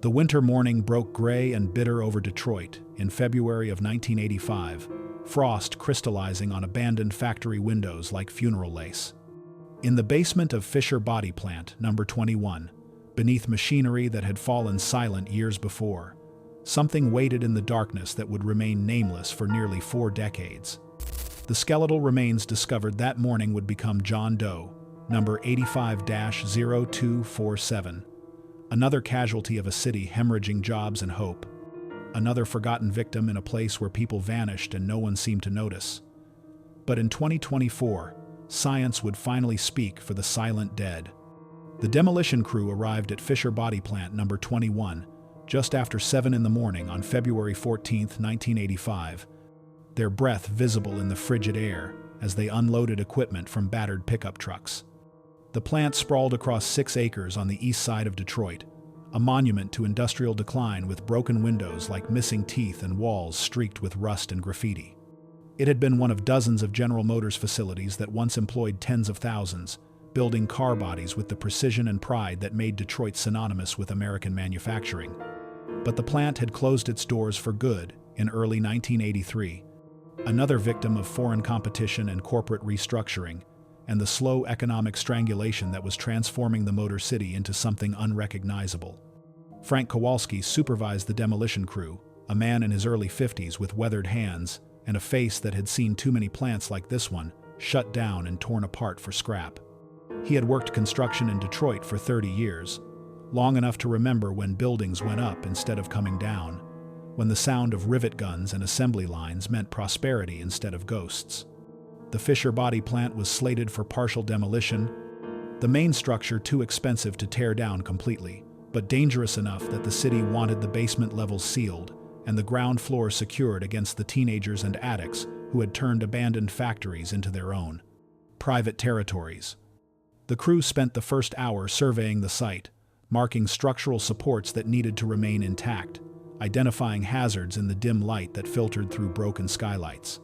The winter morning broke gray and bitter over Detroit in February of 1985, frost crystallizing on abandoned factory windows like funeral lace. In the basement of Fisher Body Plant, number 21, beneath machinery that had fallen silent years before, something waited in the darkness that would remain nameless for nearly 4 decades. The skeletal remains discovered that morning would become John Doe, number 85-0247, another casualty of a city hemorrhaging jobs and hope, another forgotten victim in a place where people vanished and no one seemed to notice. But in 2024, science would finally speak for the silent dead. The demolition crew arrived at Fisher Body Plant number 21 just after 7 in the morning on February 14, 1985, their breath visible in the frigid air as they unloaded equipment from battered pickup trucks. The plant sprawled across 6 acres on the east side of Detroit, a monument to industrial decline with broken windows like missing teeth and walls streaked with rust and graffiti. It had been one of dozens of General Motors facilities that once employed tens of thousands, building car bodies with the precision and pride that made Detroit synonymous with American manufacturing. But the plant had closed its doors for good in early 1983, another victim of foreign competition and corporate restructuring, and the slow economic strangulation that was transforming the Motor City into something unrecognizable. Frank Kowalski supervised the demolition crew, a man in his early 50s with weathered hands and a face that had seen too many plants like this one shut down and torn apart for scrap. He had worked construction in Detroit for 30 years, long enough to remember when buildings went up instead of coming down, when the sound of rivet guns and assembly lines meant prosperity instead of ghosts. The Fisher Body Plant was slated for partial demolition, the main structure too expensive to tear down completely, but dangerous enough that the city wanted the basement levels sealed and the ground floor secured against the teenagers and addicts who had turned abandoned factories into their own private territories. The crew spent the first hour surveying the site, marking structural supports that needed to remain intact, identifying hazards in the dim light that filtered through broken skylights.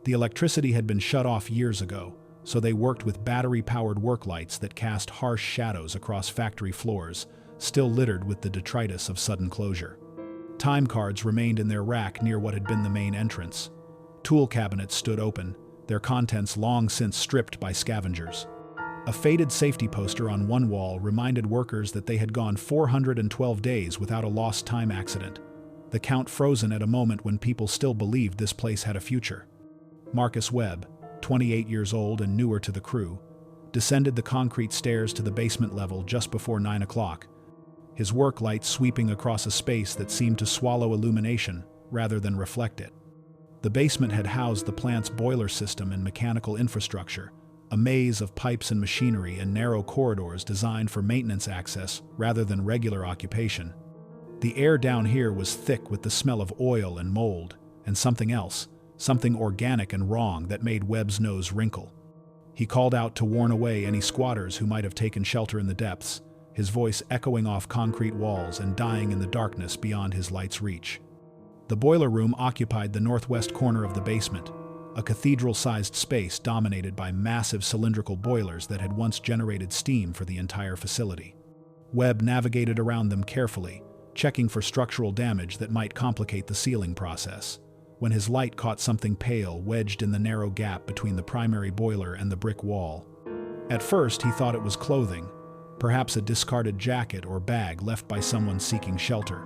The electricity had been shut off years ago, so they worked with battery-powered work lights that cast harsh shadows across factory floors, still littered with the detritus of sudden closure. Time cards remained in their rack near what had been the main entrance. Tool cabinets stood open, their contents long since stripped by scavengers. A faded safety poster on one wall reminded workers that they had gone 412 days without a lost time accident, the count frozen at a moment when people still believed this place had a future. Marcus Webb, 28 years old and newer to the crew, descended the concrete stairs to the basement level just before 9 o'clock, his work light sweeping across a space that seemed to swallow illumination rather than reflect it. The basement had housed the plant's boiler system and mechanical infrastructure, a maze of pipes and machinery and narrow corridors designed for maintenance access rather than regular occupation. The air down here was thick with the smell of oil and mold, and something else, something organic and wrong that made Webb's nose wrinkle. He called out to warn away any squatters who might have taken shelter in the depths, his voice echoing off concrete walls and dying in the darkness beyond his light's reach. The boiler room occupied the northwest corner of the basement, a cathedral-sized space dominated by massive cylindrical boilers that had once generated steam for the entire facility. Webb navigated around them carefully, checking for structural damage that might complicate the sealing process, when his light caught something pale wedged in the narrow gap between the primary boiler and the brick wall. At first, he thought it was clothing, perhaps a discarded jacket or bag left by someone seeking shelter.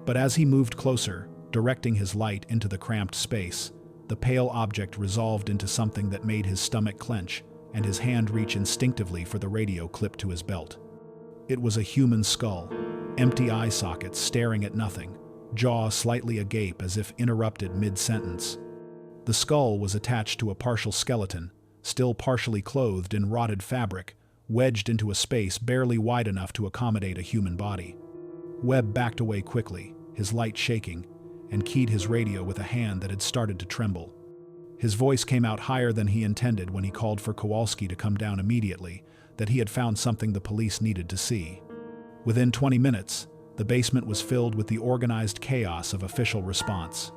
But as he moved closer, directing his light into the cramped space, the pale object resolved into something that made his stomach clench and his hand reach instinctively for the radio clipped to his belt. It was a human skull, empty eye sockets staring at nothing, jaw slightly agape as if interrupted mid-sentence. The skull was attached to a partial skeleton, still partially clothed in rotted fabric, wedged into a space barely wide enough to accommodate a human body. Webb backed away quickly, his light shaking, and keyed his radio with a hand that had started to tremble. His voice came out higher than he intended when he called for Kowalski to come down immediately, that he had found something the police needed to see. Within 20 minutes, the basement was filled with the organized chaos of official response.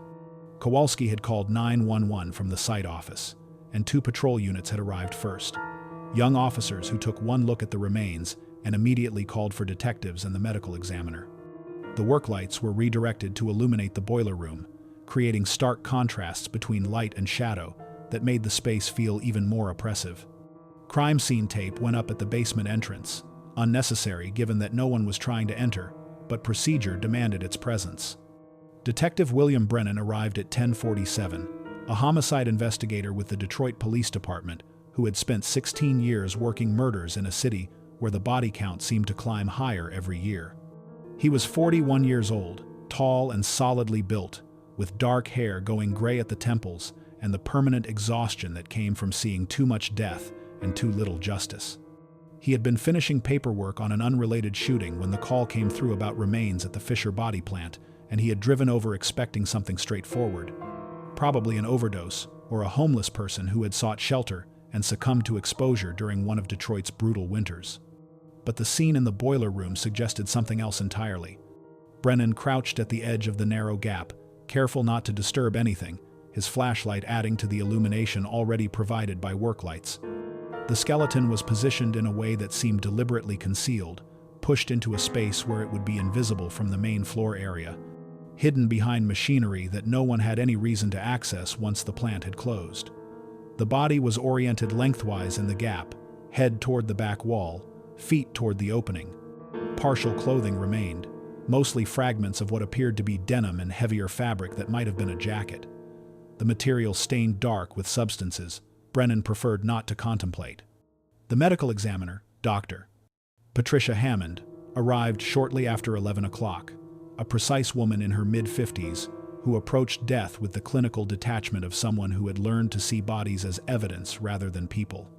Kowalski had called 911 from the site office, and 2 patrol units had arrived first. Young officers who took one look at the remains and immediately called for detectives and the medical examiner. The work lights were redirected to illuminate the boiler room, creating stark contrasts between light and shadow that made the space feel even more oppressive. Crime scene tape went up at the basement entrance, unnecessary given that no one was trying to enter, but procedure demanded its presence. Detective William Brennan arrived at 10:47, a homicide investigator with the Detroit Police Department who had spent 16 years working murders in a city where the body count seemed to climb higher every year. He was 41 years old, tall and solidly built, with dark hair going gray at the temples and the permanent exhaustion that came from seeing too much death and too little justice. He had been finishing paperwork on an unrelated shooting when the call came through about remains at the Fisher body plant, and he had driven over expecting something straightforward. Probably an overdose, or a homeless person who had sought shelter and succumbed to exposure during one of Detroit's brutal winters. But the scene in the boiler room suggested something else entirely. Brennan crouched at the edge of the narrow gap, careful not to disturb anything, his flashlight adding to the illumination already provided by work lights. The skeleton was positioned in a way that seemed deliberately concealed, pushed into a space where it would be invisible from the main floor area, hidden behind machinery that no one had any reason to access once the plant had closed. The body was oriented lengthwise in the gap, head toward the back wall, feet toward the opening. Partial clothing remained, mostly fragments of what appeared to be denim and heavier fabric that might have been a jacket. The material stained dark with substances Brennan preferred not to contemplate. The medical examiner, Dr. Patricia Hammond, arrived shortly after 11 o'clock, a precise woman in her mid-50s who approached death with the clinical detachment of someone who had learned to see bodies as evidence rather than people.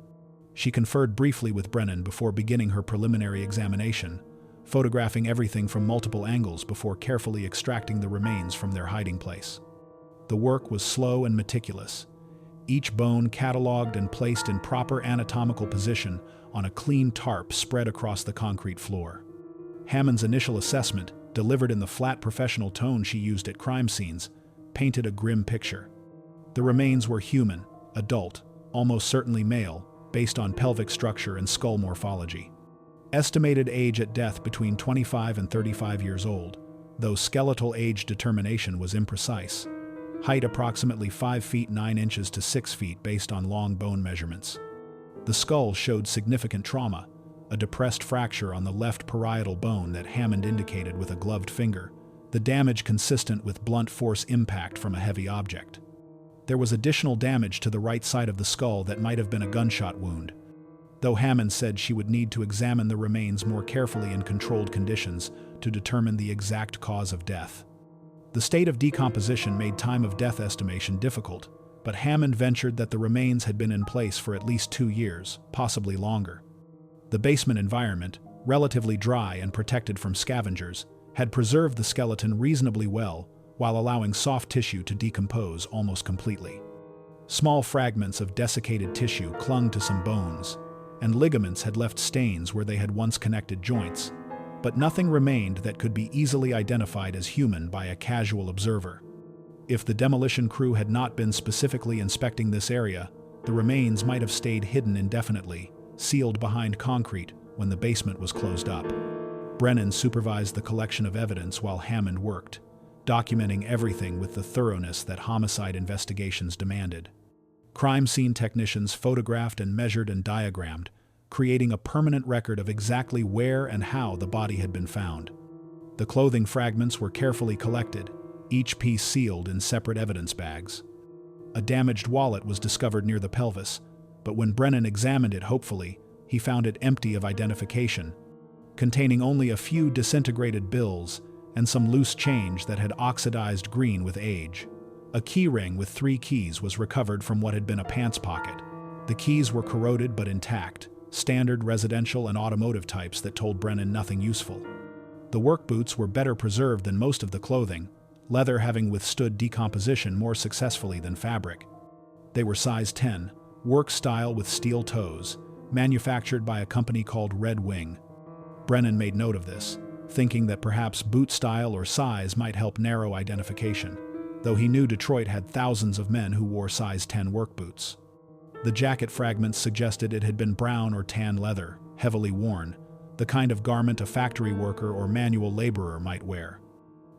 She conferred briefly with Brennan before beginning her preliminary examination, photographing everything from multiple angles before carefully extracting the remains from their hiding place. The work was slow and meticulous, each bone cataloged and placed in proper anatomical position on a clean tarp spread across the concrete floor. Hammond's initial assessment, delivered in the flat professional tone she used at crime scenes, painted a grim picture. The remains were human, adult, almost certainly male, based on pelvic structure and skull morphology. Estimated age at death between 25 and 35 years old, though skeletal age determination was imprecise. Height approximately 5 feet 9 inches to 6 feet based on long bone measurements. The skull showed significant trauma, a depressed fracture on the left parietal bone that Hammond indicated with a gloved finger, the damage consistent with blunt force impact from a heavy object. There was additional damage to the right side of the skull that might have been a gunshot wound, though Hammond said she would need to examine the remains more carefully in controlled conditions to determine the exact cause of death. The state of decomposition made time of death estimation difficult, but Hammond ventured that the remains had been in place for at least 2 years, possibly longer. The basement environment, relatively dry and protected from scavengers, had preserved the skeleton reasonably well while allowing soft tissue to decompose almost completely. Small fragments of desiccated tissue clung to some bones, and ligaments had left stains where they had once connected joints, but nothing remained that could be easily identified as human by a casual observer. If the demolition crew had not been specifically inspecting this area, the remains might have stayed hidden indefinitely, sealed behind concrete when the basement was closed up. Brennan supervised the collection of evidence while Hammond worked, documenting everything with the thoroughness that homicide investigations demanded. Crime scene technicians photographed and measured and diagrammed, creating a permanent record of exactly where and how the body had been found. The clothing fragments were carefully collected, each piece sealed in separate evidence bags. A damaged wallet was discovered near the pelvis, but when Brennan examined it hopefully, he found it empty of identification, containing only a few disintegrated bills and some loose change that had oxidized green with age. A key ring with 3 keys was recovered from what had been a pants pocket. The keys were corroded but intact, standard residential and automotive types that told Brennan nothing useful. The work boots were better preserved than most of the clothing, leather having withstood decomposition more successfully than fabric. They were size 10, work style with steel toes, manufactured by a company called Red Wing. Brennan made note of this, thinking that perhaps boot style or size might help narrow identification, though he knew Detroit had thousands of men who wore size 10 work boots. The jacket fragments suggested it had been brown or tan leather, heavily worn, the kind of garment a factory worker or manual laborer might wear.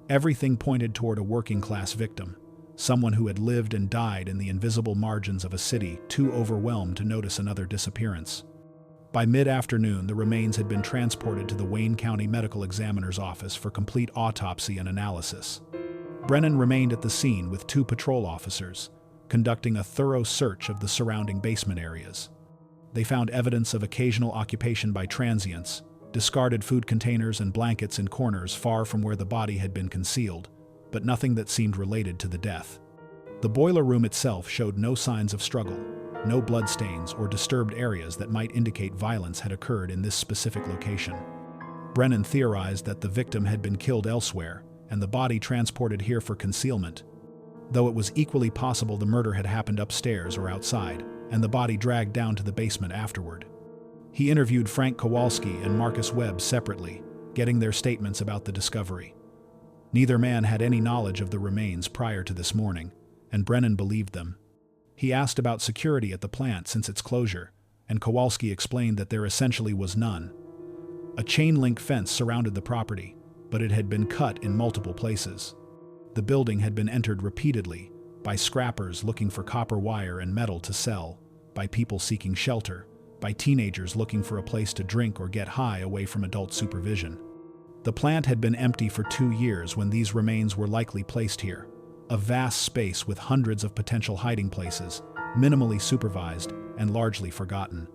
Everything pointed toward a working-class victim, someone who had lived and died in the invisible margins of a city too overwhelmed to notice another disappearance. By mid-afternoon, the remains had been transported to the Wayne County Medical Examiner's office for complete autopsy and analysis. Brennan remained at the scene with 2 patrol officers, conducting a thorough search of the surrounding basement areas. They found evidence of occasional occupation by transients, discarded food containers and blankets in corners far from where the body had been concealed, but nothing that seemed related to the death. The boiler room itself showed no signs of struggle, no bloodstains or disturbed areas that might indicate violence had occurred in this specific location. Brennan theorized that the victim had been killed elsewhere and the body transported here for concealment, though it was equally possible the murder had happened upstairs or outside, and the body dragged down to the basement afterward. He interviewed Frank Kowalski and Marcus Webb separately, getting their statements about the discovery. Neither man had any knowledge of the remains prior to this morning, and Brennan believed them. He asked about security at the plant since its closure, and Kowalski explained that there essentially was none. A chain-link fence surrounded the property, but it had been cut in multiple places. The building had been entered repeatedly, by scrappers looking for copper wire and metal to sell, by people seeking shelter, by teenagers looking for a place to drink or get high away from adult supervision. The plant had been empty for 2 years when these remains were likely placed here, a vast space with hundreds of potential hiding places, minimally supervised and largely forgotten.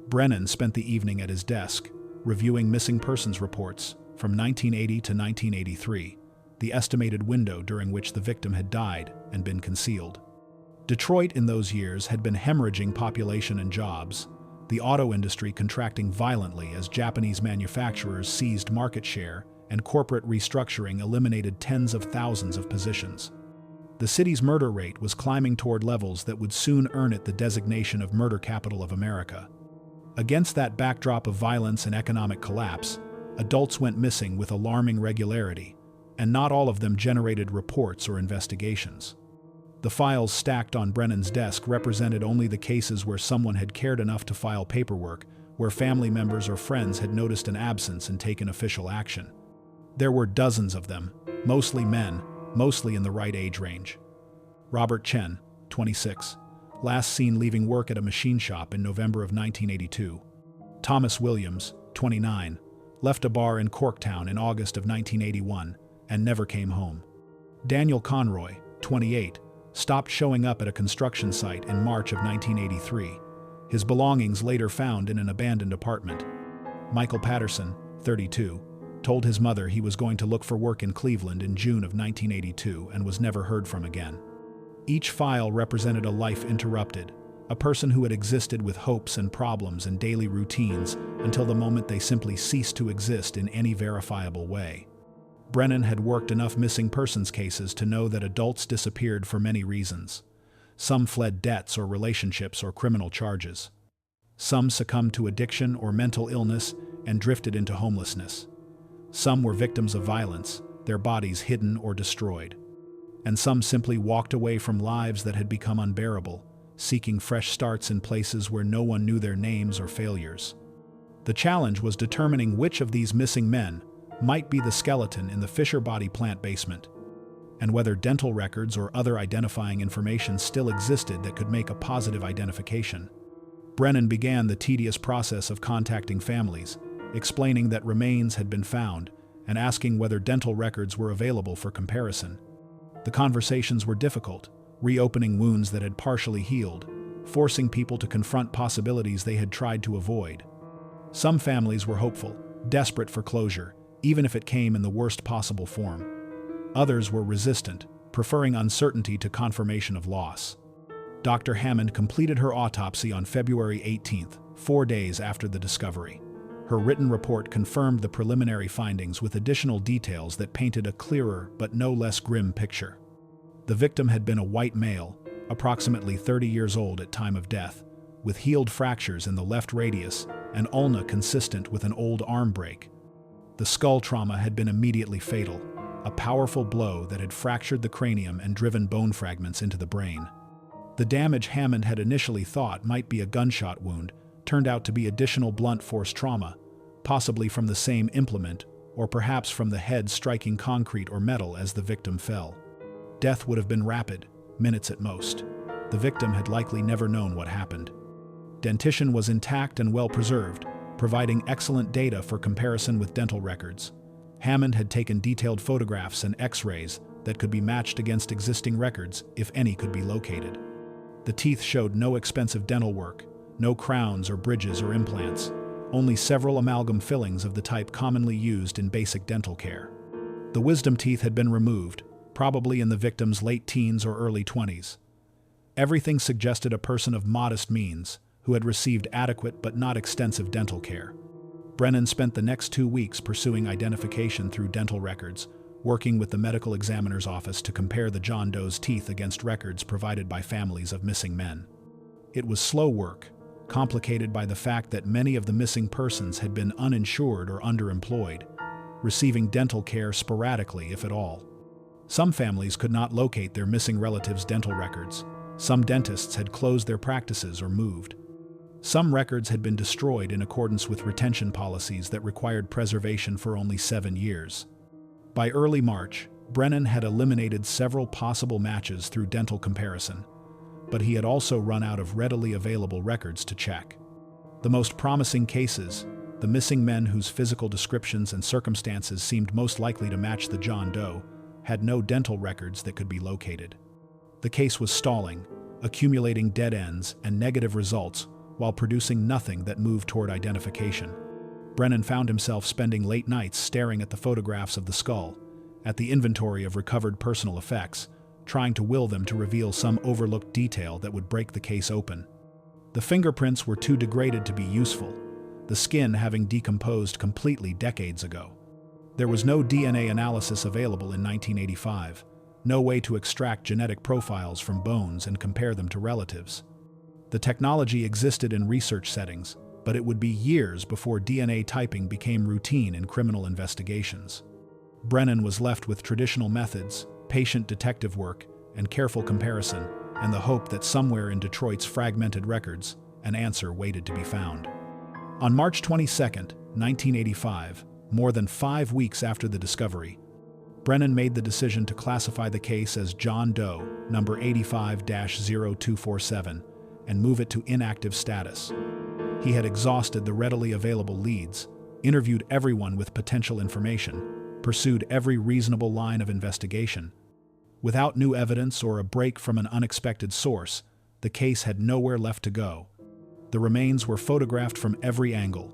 Brennan spent the evening at his desk, reviewing missing persons reports from 1980 to 1983, the estimated window during which the victim had died and been concealed. Detroit in those years had been hemorrhaging population and jobs, the auto industry contracting violently as Japanese manufacturers seized market share and corporate restructuring eliminated tens of thousands of positions. The city's murder rate was climbing toward levels that would soon earn it the designation of murder capital of America. Against that backdrop of violence and economic collapse, adults went missing with alarming regularity, and not all of them generated reports or investigations. The files stacked on Brennan's desk represented only the cases where someone had cared enough to file paperwork, where family members or friends had noticed an absence and taken official action. There were dozens of them, mostly men, mostly in the right age range. Robert Chen, 26, last seen leaving work at a machine shop in November of 1982. Thomas Williams, 29, left a bar in Corktown in August of 1981 and never came home. Daniel Conroy, 28, stopped showing up at a construction site in March of 1983, his belongings later found in an abandoned apartment. Michael Patterson, 32, told his mother he was going to look for work in Cleveland in June of 1982 and was never heard from again. Each file represented a life interrupted, a person who had existed with hopes and problems and daily routines until the moment they simply ceased to exist in any verifiable way. Brennan had worked enough missing persons cases to know that adults disappeared for many reasons. Some fled debts or relationships or criminal charges. Some succumbed to addiction or mental illness and drifted into homelessness. Some were victims of violence, their bodies hidden or destroyed. And some simply walked away from lives that had become unbearable, seeking fresh starts in places where no one knew their names or failures. The challenge was determining which of these missing men might be the skeleton in the Fisher Body plant basement, and whether dental records or other identifying information still existed that could make a positive identification. Brennan began the tedious process of contacting families, explaining that remains had been found, and asking whether dental records were available for comparison. The conversations were difficult, reopening wounds that had partially healed, forcing people to confront possibilities they had tried to avoid. Some families were hopeful, desperate for closure, even if it came in the worst possible form. Others were resistant, preferring uncertainty to confirmation of loss. Dr. Hammond completed her autopsy on February 18th, 4 days after the discovery. Her written report confirmed the preliminary findings with additional details that painted a clearer but no less grim picture. The victim had been a white male, approximately 30 years old at time of death, with healed fractures in the left radius and ulna consistent with an old arm break. The skull trauma had been immediately fatal, a powerful blow that had fractured the cranium and driven bone fragments into the brain. The damage Hammond had initially thought might be a gunshot wound turned out to be additional blunt force trauma, possibly from the same implement or perhaps from the head striking concrete or metal as the victim fell. Death would have been rapid, minutes at most. The victim had likely never known what happened. Dentition was intact and well preserved, providing excellent data for comparison with dental records. Hammond had taken detailed photographs and X-rays that could be matched against existing records if any could be located. The teeth showed no expensive dental work, no crowns or bridges or implants, only several amalgam fillings of the type commonly used in basic dental care. The wisdom teeth had been removed, probably in the victim's late teens or early 20s. Everything suggested a person of modest means, who had received adequate but not extensive dental care. Brennan spent the next 2 weeks pursuing identification through dental records, working with the medical examiner's office to compare the John Doe's teeth against records provided by families of missing men. It was slow work, complicated by the fact that many of the missing persons had been uninsured or underemployed, receiving dental care sporadically, if at all. Some families could not locate their missing relatives' dental records. Some dentists had closed their practices or moved. Some records had been destroyed in accordance with retention policies that required preservation for only 7 years. By early March, Brennan had eliminated several possible matches through dental comparison, but he had also run out of readily available records to check. The most promising cases, the missing men whose physical descriptions and circumstances seemed most likely to match the John Doe, had no dental records that could be located. The case was stalling, accumulating dead ends and negative results while producing nothing that moved toward identification. Brennan found himself spending late nights staring at the photographs of the skull, at the inventory of recovered personal effects, trying to will them to reveal some overlooked detail that would break the case open. The fingerprints were too degraded to be useful, the skin having decomposed completely decades ago. There was no DNA analysis available in 1985, no way to extract genetic profiles from bones and compare them to relatives. The technology existed in research settings, but it would be years before DNA typing became routine in criminal investigations. Brennan was left with traditional methods, patient detective work, and careful comparison, and the hope that somewhere in Detroit's fragmented records, an answer waited to be found. On March 22, 1985, more than 5 weeks after the discovery, Brennan made the decision to classify the case as John Doe, number 85-0247, and move it to inactive status. He had exhausted the readily available leads, interviewed everyone with potential information, pursued every reasonable line of investigation. Without new evidence or a break from an unexpected source, the case had nowhere left to go. The remains were photographed from every angle.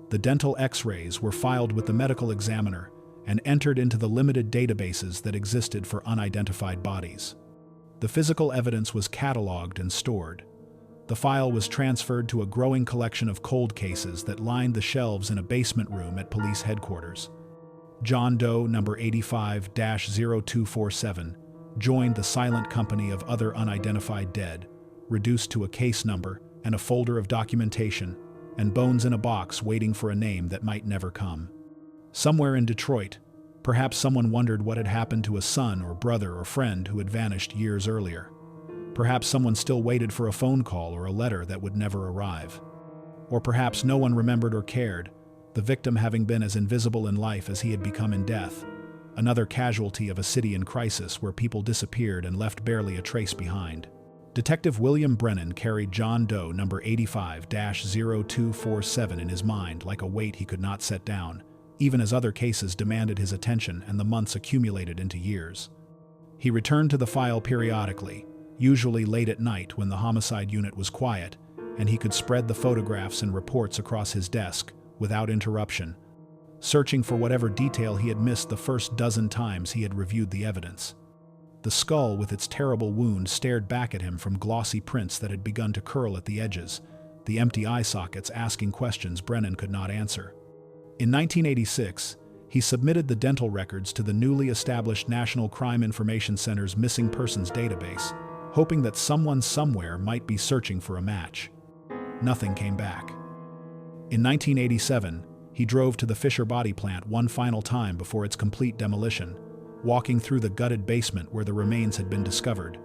The dental X-rays were filed with the medical examiner and entered into the limited databases that existed for unidentified bodies. The physical evidence was cataloged and stored. The file was transferred to a growing collection of cold cases that lined the shelves in a basement room at police headquarters. John Doe, number 85-0247, joined the silent company of other unidentified dead, reduced to a case number and a folder of documentation, and bones in a box waiting for a name that might never come. Somewhere in Detroit, perhaps someone wondered what had happened to a son or brother or friend who had vanished years earlier. Perhaps someone still waited for a phone call or a letter that would never arrive. Or perhaps no one remembered or cared, the victim having been as invisible in life as he had become in death, another casualty of a city in crisis where people disappeared and left barely a trace behind. Detective William Brennan carried John Doe, number 85-0247 in his mind like a weight he could not set down, even as other cases demanded his attention and the months accumulated into years. He returned to the file periodically, usually late at night when the homicide unit was quiet, and he could spread the photographs and reports across his desk without interruption, searching for whatever detail he had missed the first dozen times he had reviewed the evidence. The skull with its terrible wound stared back at him from glossy prints that had begun to curl at the edges, the empty eye sockets asking questions Brennan could not answer. In 1986, he submitted the dental records to the newly established National Crime Information Center's Missing Persons database, hoping that someone somewhere might be searching for a match. Nothing came back. In 1987, he drove to the Fisher body plant one final time before its complete demolition, walking through the gutted basement where the remains had been discovered,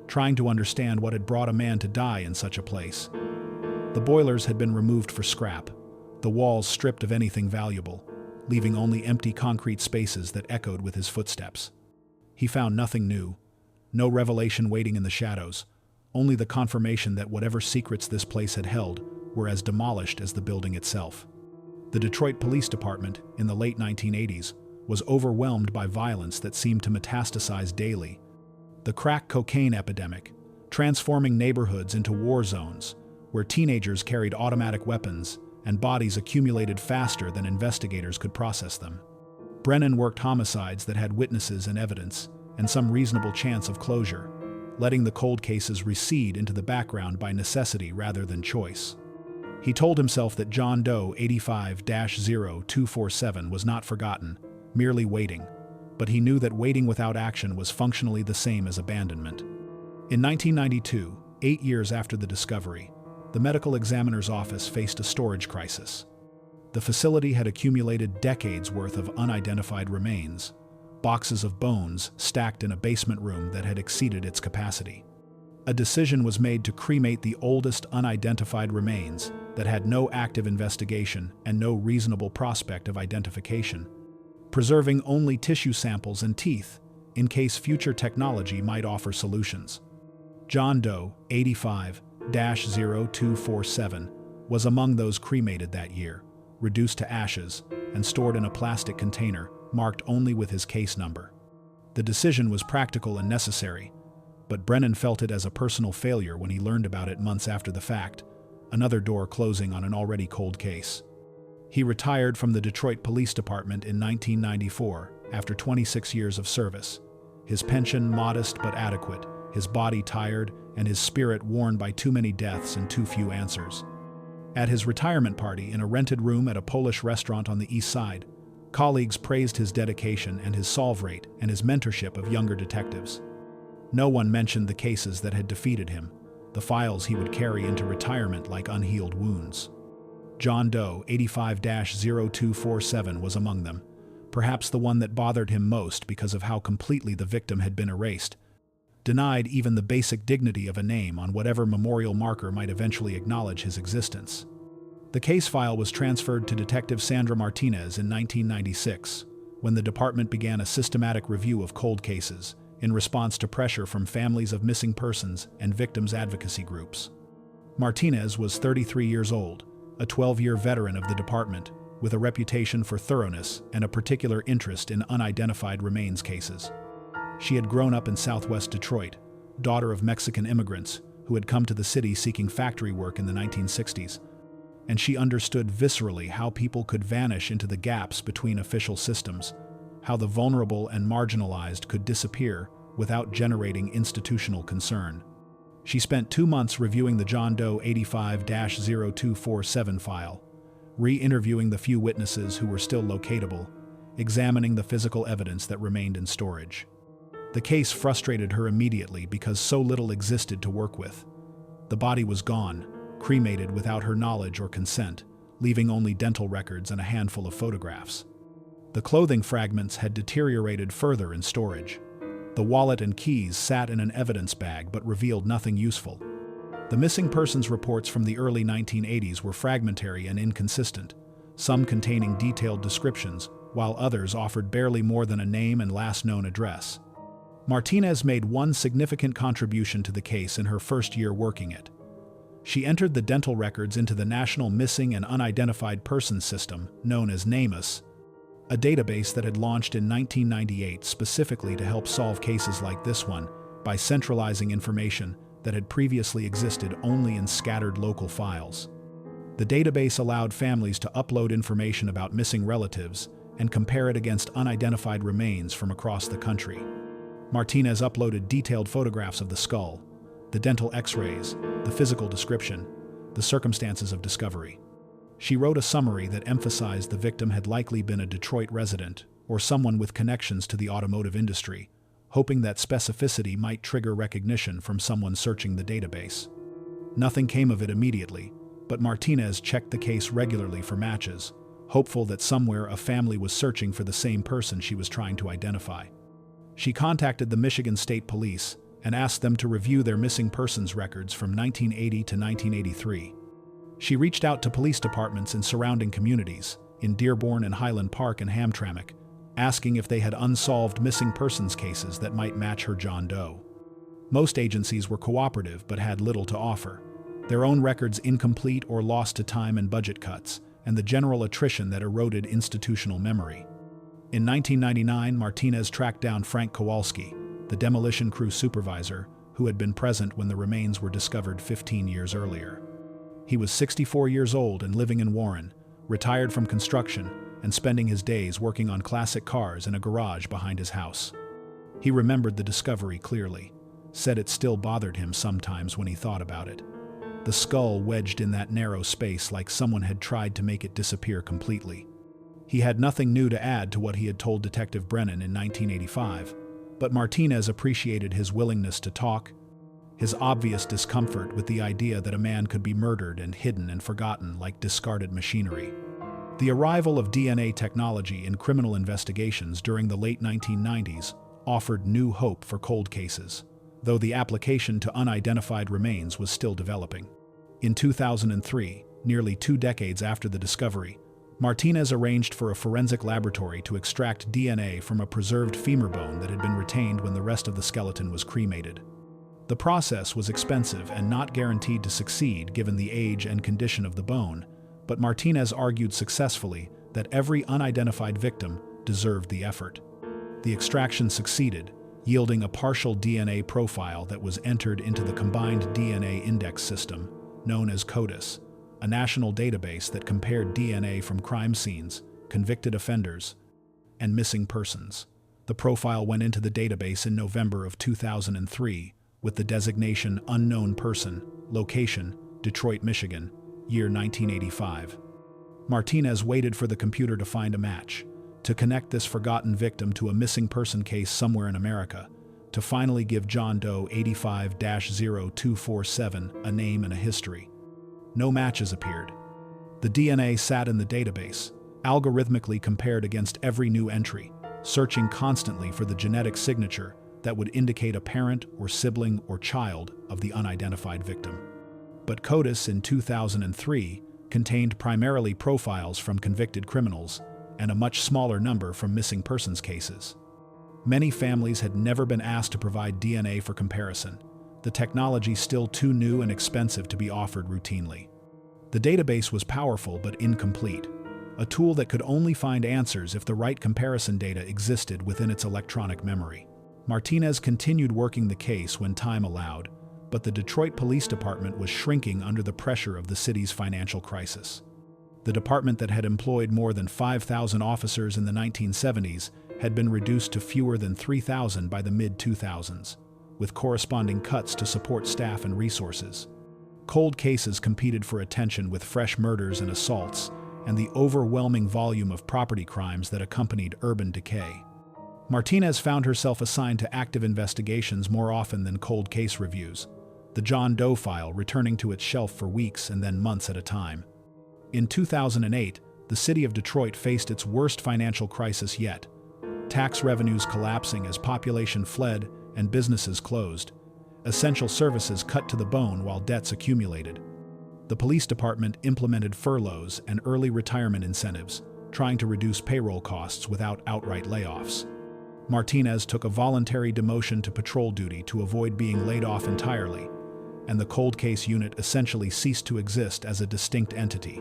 trying to understand what had brought a man to die in such a place. The boilers had been removed for scrap, the walls stripped of anything valuable, leaving only empty concrete spaces that echoed with his footsteps. He found nothing new, no revelation waiting in the shadows, only the confirmation that whatever secrets this place had held were as demolished as the building itself. The Detroit Police Department, in the late 1980s, was overwhelmed by violence that seemed to metastasize daily. The crack cocaine epidemic, transforming neighborhoods into war zones, where teenagers carried automatic weapons and bodies accumulated faster than investigators could process them. Brennan worked homicides that had witnesses and evidence, and some reasonable chance of closure, letting the cold cases recede into the background by necessity rather than choice. He told himself that John Doe 85-0247 was not forgotten, merely waiting, but he knew that waiting without action was functionally the same as abandonment. In 1992, 8 years after the discovery, the medical examiner's office faced a storage crisis. The facility had accumulated decades' worth of unidentified remains, boxes of bones stacked in a basement room that had exceeded its capacity. A decision was made to cremate the oldest unidentified remains that had no active investigation and no reasonable prospect of identification, preserving only tissue samples and teeth in case future technology might offer solutions. John Doe 85-0247 was among those cremated that year, reduced to ashes and stored in a plastic container marked only with his case number. The decision was practical and necessary, but Brennan felt it as a personal failure when he learned about it months after the fact, another door closing on an already cold case. He retired from the Detroit Police Department in 1994 after 26 years of service, his pension modest but adequate, his body tired, and his spirit worn by too many deaths and too few answers. At his retirement party in a rented room at a Polish restaurant on the East Side, colleagues praised his dedication and his solve rate and his mentorship of younger detectives. No one mentioned the cases that had defeated him, the files he would carry into retirement like unhealed wounds. John Doe 85-0247 was among them, perhaps the one that bothered him most because of how completely the victim had been erased, denied even the basic dignity of a name on whatever memorial marker might eventually acknowledge his existence. The case file was transferred to Detective Sandra Martinez in 1996, when the department began a systematic review of cold cases in response to pressure from families of missing persons and victims' advocacy groups. Martinez was 33 years old, a 12-year veteran of the department, with a reputation for thoroughness and a particular interest in unidentified remains cases. She had grown up in southwest Detroit, daughter of Mexican immigrants who had come to the city seeking factory work in the 1960s, and she understood viscerally how people could vanish into the gaps between official systems, how the vulnerable and marginalized could disappear without generating institutional concern. She spent 2 months reviewing the John Doe 85-0247 file, re-interviewing the few witnesses who were still locatable, examining the physical evidence that remained in storage. The case frustrated her immediately because so little existed to work with. The body was gone, cremated without her knowledge or consent, leaving only dental records and a handful of photographs. The clothing fragments had deteriorated further in storage. The wallet and keys sat in an evidence bag but revealed nothing useful. The missing persons reports from the early 1980s were fragmentary and inconsistent, some containing detailed descriptions, while others offered barely more than a name and last known address. Martinez made one significant contribution to the case in her first year working it. She entered the dental records into the National Missing and Unidentified Persons System, known as nameless, a database that had launched in 1998 specifically to help solve cases like this one by centralizing information that had previously existed only in scattered local files. The database allowed families to upload information about missing relatives and compare it against unidentified remains from across the country. Martinez uploaded detailed photographs of the skull, the dental x-rays, the physical description, the circumstances of discovery. She wrote a summary that emphasized the victim had likely been a Detroit resident or someone with connections to the automotive industry, hoping that specificity might trigger recognition from someone searching the database. Nothing came of it immediately, but Martinez checked the case regularly for matches, hopeful that somewhere a family was searching for the same person she was trying to identify. She contacted the Michigan State Police and asked them to review their missing persons records from 1980 to 1983. She reached out to police departments in surrounding communities, in Dearborn and Highland Park in Hamtramck, asking if they had unsolved missing persons cases that might match her John Doe. Most agencies were cooperative but had little to offer, their own records incomplete or lost to time and budget cuts, and the general attrition that eroded institutional memory. In 1999, Martinez tracked down Frank Kowalski, the demolition crew supervisor, who had been present when the remains were discovered 15 years earlier. He was 64 years old and living in Warren, retired from construction and spending his days working on classic cars in a garage behind his house. He remembered the discovery clearly, said it still bothered him sometimes when he thought about it. The skull wedged in that narrow space like someone had tried to make it disappear completely. He had nothing new to add to what he had told Detective Brennan in 1985, but Martinez appreciated his willingness to talk, his obvious discomfort with the idea that a man could be murdered and hidden and forgotten like discarded machinery. The arrival of DNA technology in criminal investigations during the late 1990s offered new hope for cold cases, though the application to unidentified remains was still developing. In 2003, nearly 2 decades after the discovery, Martinez arranged for a forensic laboratory to extract DNA from a preserved femur bone that had been retained when the rest of the skeleton was cremated. The process was expensive and not guaranteed to succeed given the age and condition of the bone, but Martinez argued successfully that every unidentified victim deserved the effort. The extraction succeeded, yielding a partial DNA profile that was entered into the Combined DNA Index System, known as CODIS, a national database that compared DNA from crime scenes, convicted offenders, and missing persons. The profile went into the database in November of 2003 with the designation Unknown Person, location, Detroit, Michigan, year 1985. Martinez waited for the computer to find a match, to connect this forgotten victim to a missing person case somewhere in America, to finally give John Doe 85-0247 a name and a history. No matches appeared. The DNA sat in the database, algorithmically compared against every new entry, searching constantly for the genetic signature that would indicate a parent or sibling or child of the unidentified victim. But CODIS in 2003 contained primarily profiles from convicted criminals and a much smaller number from missing persons cases. Many families had never been asked to provide DNA for comparison, the technology still too new and expensive to be offered routinely. The database was powerful but incomplete, a tool that could only find answers if the right comparison data existed within its electronic memory. Martinez continued working the case when time allowed, but the Detroit Police Department was shrinking under the pressure of the city's financial crisis. The department that had employed more than 5,000 officers in the 1970s had been reduced to fewer than 3,000 by the mid-2000s, with corresponding cuts to support staff and resources. Cold cases competed for attention with fresh murders and assaults and the overwhelming volume of property crimes that accompanied urban decay. Martinez found herself assigned to active investigations more often than cold case reviews, the John Doe file returning to its shelf for weeks and then months at a time. In 2008, the city of Detroit faced its worst financial crisis yet, tax revenues collapsing as population fled and businesses closed, essential services cut to the bone while debts accumulated. The police department implemented furloughs and early retirement incentives, trying to reduce payroll costs without outright layoffs. Martinez took a voluntary demotion to patrol duty to avoid being laid off entirely, and the cold case unit essentially ceased to exist as a distinct entity.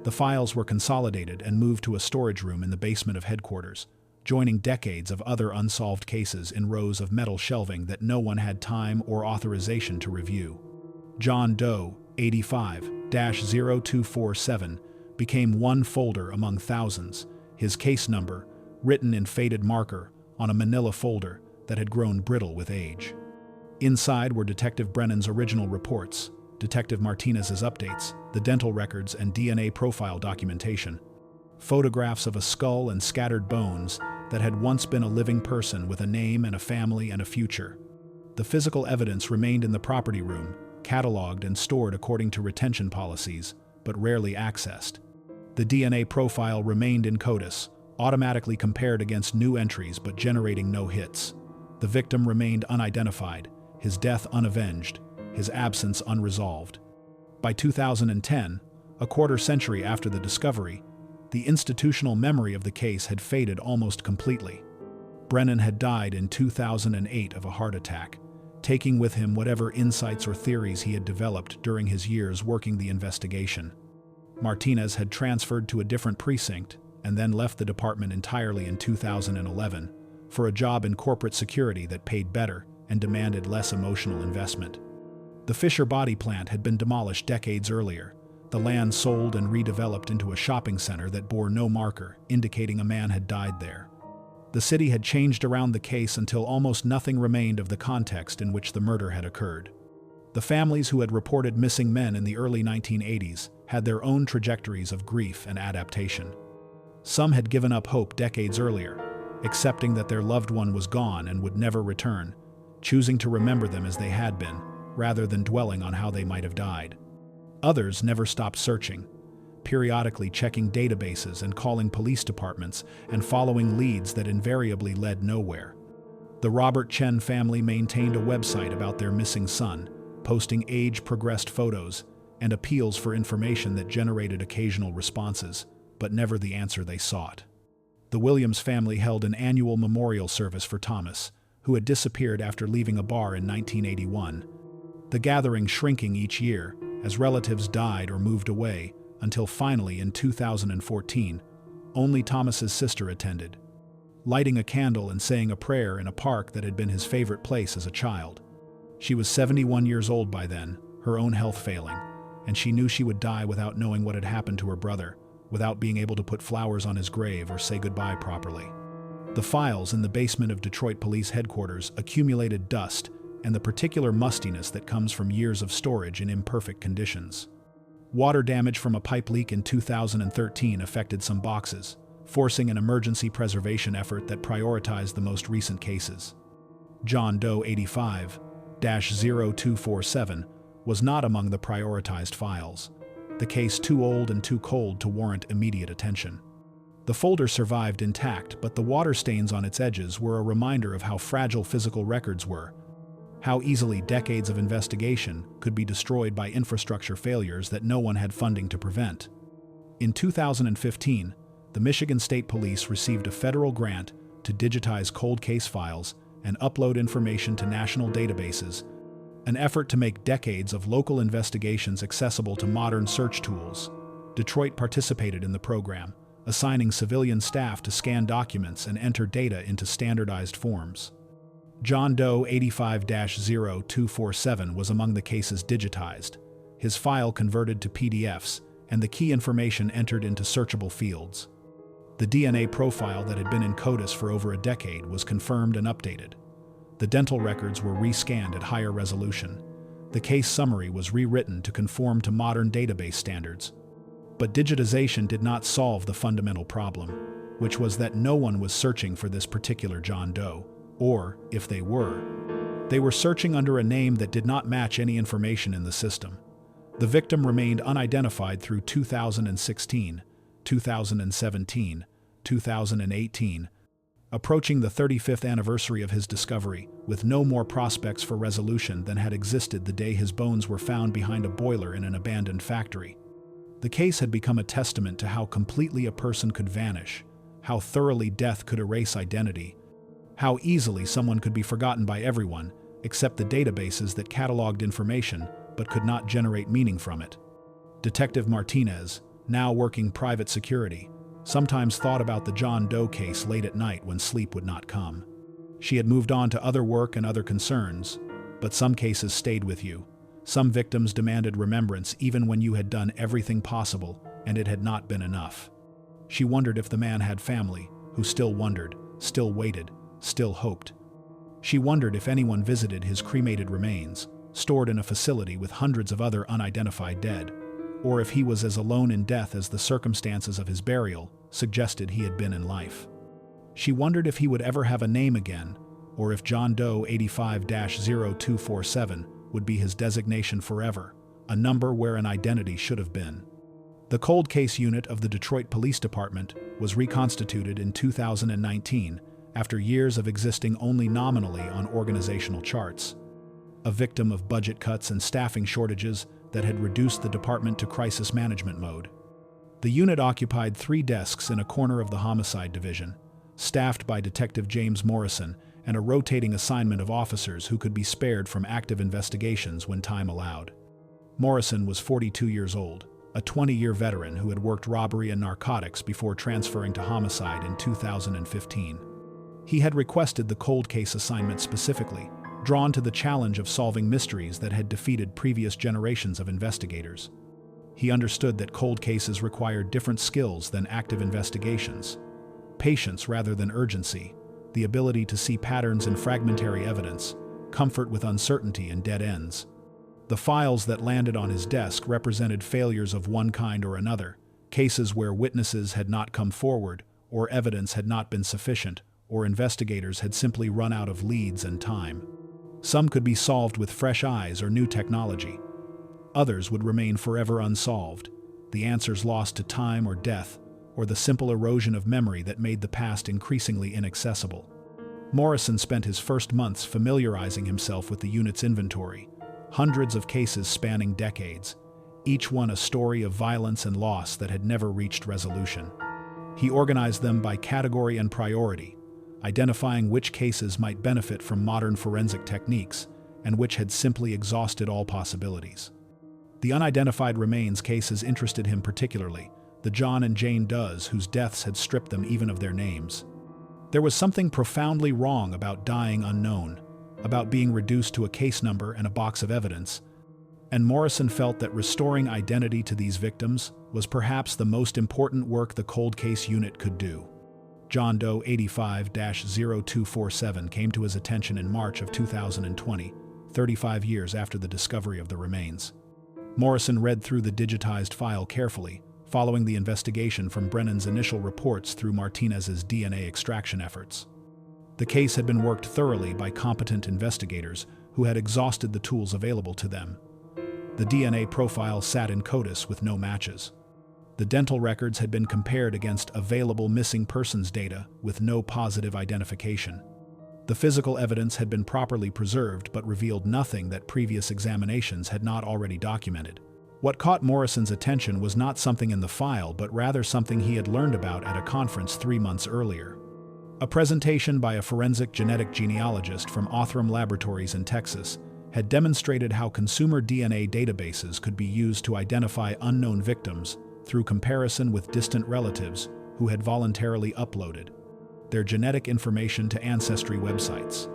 The files were consolidated and moved to a storage room in the basement of headquarters, joining decades of other unsolved cases in rows of metal shelving that no one had time or authorization to review. John Doe 85-0247 became one folder among thousands, his case number, written in faded marker, on a manila folder that had grown brittle with age. Inside were Detective Brennan's original reports, Detective Martinez's updates, the dental records and DNA profile documentation, photographs of a skull and scattered bones that had once been a living person with a name and a family and a future. The physical evidence remained in the property room, cataloged and stored according to retention policies, but rarely accessed. The DNA profile remained in CODIS, automatically compared against new entries but generating no hits. The victim remained unidentified, his death unavenged, his absence unresolved. By 2010, a quarter century after the discovery, The institutional memory of the case had faded almost completely. Brennan had died in 2008 of a heart attack, taking with him whatever insights or theories he had developed during his years working the investigation. Martinez had transferred to a different precinct and then left the department entirely in 2011 for a job in corporate security that paid better and demanded less emotional investment. The Fisher body plant had been demolished decades earlier, the land sold and redeveloped into a shopping center that bore no marker indicating a man had died there. The city had changed around the case until almost nothing remained of the context in which the murder had occurred. The families who had reported missing men in the early 1980s had their own trajectories of grief and adaptation. Some had given up hope decades earlier, accepting that their loved one was gone and would never return, choosing to remember them as they had been, rather than dwelling on how they might have died. Others never stopped searching, periodically checking databases and calling police departments and following leads that invariably led nowhere. The Robert Chen family maintained a website about their missing son, posting age-progressed photos and appeals for information that generated occasional responses, but never the answer they sought. The Williams family held an annual memorial service for Thomas, who had disappeared after leaving a bar in 1981. The gathering shrinking each year as relatives died or moved away, until finally in 2014, only Thomas's sister attended, lighting a candle and saying a prayer in a park that had been his favorite place as a child. She was 71 years old by then, her own health failing, and she knew she would die without knowing what had happened to her brother, without being able to put flowers on his grave or say goodbye properly. The files in the basement of Detroit Police Headquarters accumulated dust and the particular mustiness that comes from years of storage in imperfect conditions. Water damage from a pipe leak in 2013 affected some boxes, forcing an emergency preservation effort that prioritized the most recent cases. John Doe 85-0247 was not among the prioritized files, the case too old and too cold to warrant immediate attention. The folder survived intact, but the water stains on its edges were a reminder of how fragile physical records were, how easily decades of investigation could be destroyed by infrastructure failures that no one had funding to prevent. In 2015, the Michigan State Police received a federal grant to digitize cold case files and upload information to national databases, an effort to make decades of local investigations accessible to modern search tools. Detroit participated in the program, assigning civilian staff to scan documents and enter data into standardized forms. John Doe 85-0247 was among the cases digitized, his file converted to PDFs, and the key information entered into searchable fields. The DNA profile that had been in CODIS for over a decade was confirmed and updated. The dental records were rescanned at higher resolution. The case summary was rewritten to conform to modern database standards. But digitization did not solve the fundamental problem, which was that no one was searching for this particular John Doe. Or, if they were searching under a name that did not match any information in the system. The victim remained unidentified through 2016, 2017, 2018, approaching the 35th anniversary of his discovery, with no more prospects for resolution than had existed the day his bones were found behind a boiler in an abandoned factory. The case had become a testament to how completely a person could vanish, how thoroughly death could erase identity, how easily someone could be forgotten by everyone, except the databases that cataloged information but could not generate meaning from it. Detective Martinez, now working private security, sometimes thought about the John Doe case late at night when sleep would not come. She had moved on to other work and other concerns, but some cases stayed with you. Some victims demanded remembrance even when you had done everything possible and it had not been enough. She wondered if the man had family, who still wondered, still waited, still hoped. She wondered if anyone visited his cremated remains, stored in a facility with hundreds of other unidentified dead, or if he was as alone in death as the circumstances of his burial suggested he had been in life. She wondered if he would ever have a name again, or if John Doe 85-0247 would be his designation forever, a number where an identity should have been. The cold case unit of the Detroit Police Department was reconstituted in 2019 after years of existing only nominally on organizational charts. A victim of budget cuts and staffing shortages that had reduced the department to crisis management mode. The unit occupied 3 desks in a corner of the homicide division, staffed by Detective James Morrison and a rotating assignment of officers who could be spared from active investigations when time allowed. Morrison was 42 years old, a 20-year veteran who had worked robbery and narcotics before transferring to homicide in 2015. He had requested the cold case assignment specifically, drawn to the challenge of solving mysteries that had defeated previous generations of investigators. He understood that cold cases required different skills than active investigations. Patience rather than urgency, the ability to see patterns in fragmentary evidence, comfort with uncertainty and dead ends. The files that landed on his desk represented failures of one kind or another, cases where witnesses had not come forward, or evidence had not been sufficient, or investigators had simply run out of leads and time. Some could be solved with fresh eyes or new technology. Others would remain forever unsolved, the answers lost to time or death, or the simple erosion of memory that made the past increasingly inaccessible. Morrison spent his first months familiarizing himself with the unit's inventory, hundreds of cases spanning decades, each one a story of violence and loss that had never reached resolution. He organized them by category and priority, identifying which cases might benefit from modern forensic techniques and which had simply exhausted all possibilities. The unidentified remains cases interested him particularly, the John and Jane Does whose deaths had stripped them even of their names. There was something profoundly wrong about dying unknown, about being reduced to a case number and a box of evidence, and Morrison felt that restoring identity to these victims was perhaps the most important work the cold case unit could do. John Doe 85-0247 came to his attention in March of 2020, 35 years after the discovery of the remains. Morrison read through the digitized file carefully, following the investigation from Brennan's initial reports through Martinez's DNA extraction efforts. The case had been worked thoroughly by competent investigators who had exhausted the tools available to them. The DNA profile sat in CODIS with no matches. The dental records had been compared against available missing persons data with no positive identification. The physical evidence had been properly preserved but revealed nothing that previous examinations had not already documented. What caught Morrison's attention was not something in the file, but rather something he had learned about at a conference 3 months earlier. A presentation by a forensic genetic genealogist from Othram Laboratories in Texas had demonstrated how consumer DNA databases could be used to identify unknown victims through comparison with distant relatives who had voluntarily uploaded their genetic information to ancestry websites.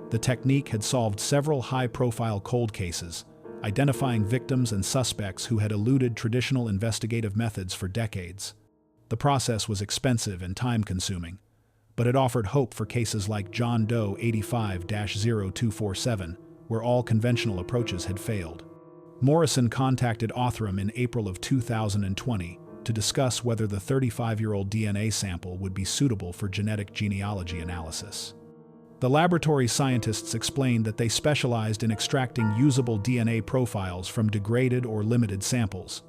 The technique had solved several high-profile cold cases, identifying victims and suspects who had eluded traditional investigative methods for decades. The process was expensive and time-consuming, but it offered hope for cases like John Doe 85-0247, where all conventional approaches had failed. Morrison contacted Othram in April of 2020 to discuss whether the 35-year-old DNA sample would be suitable for genetic genealogy analysis. The laboratory scientists explained that they specialized in extracting usable DNA profiles from degraded or limited samples.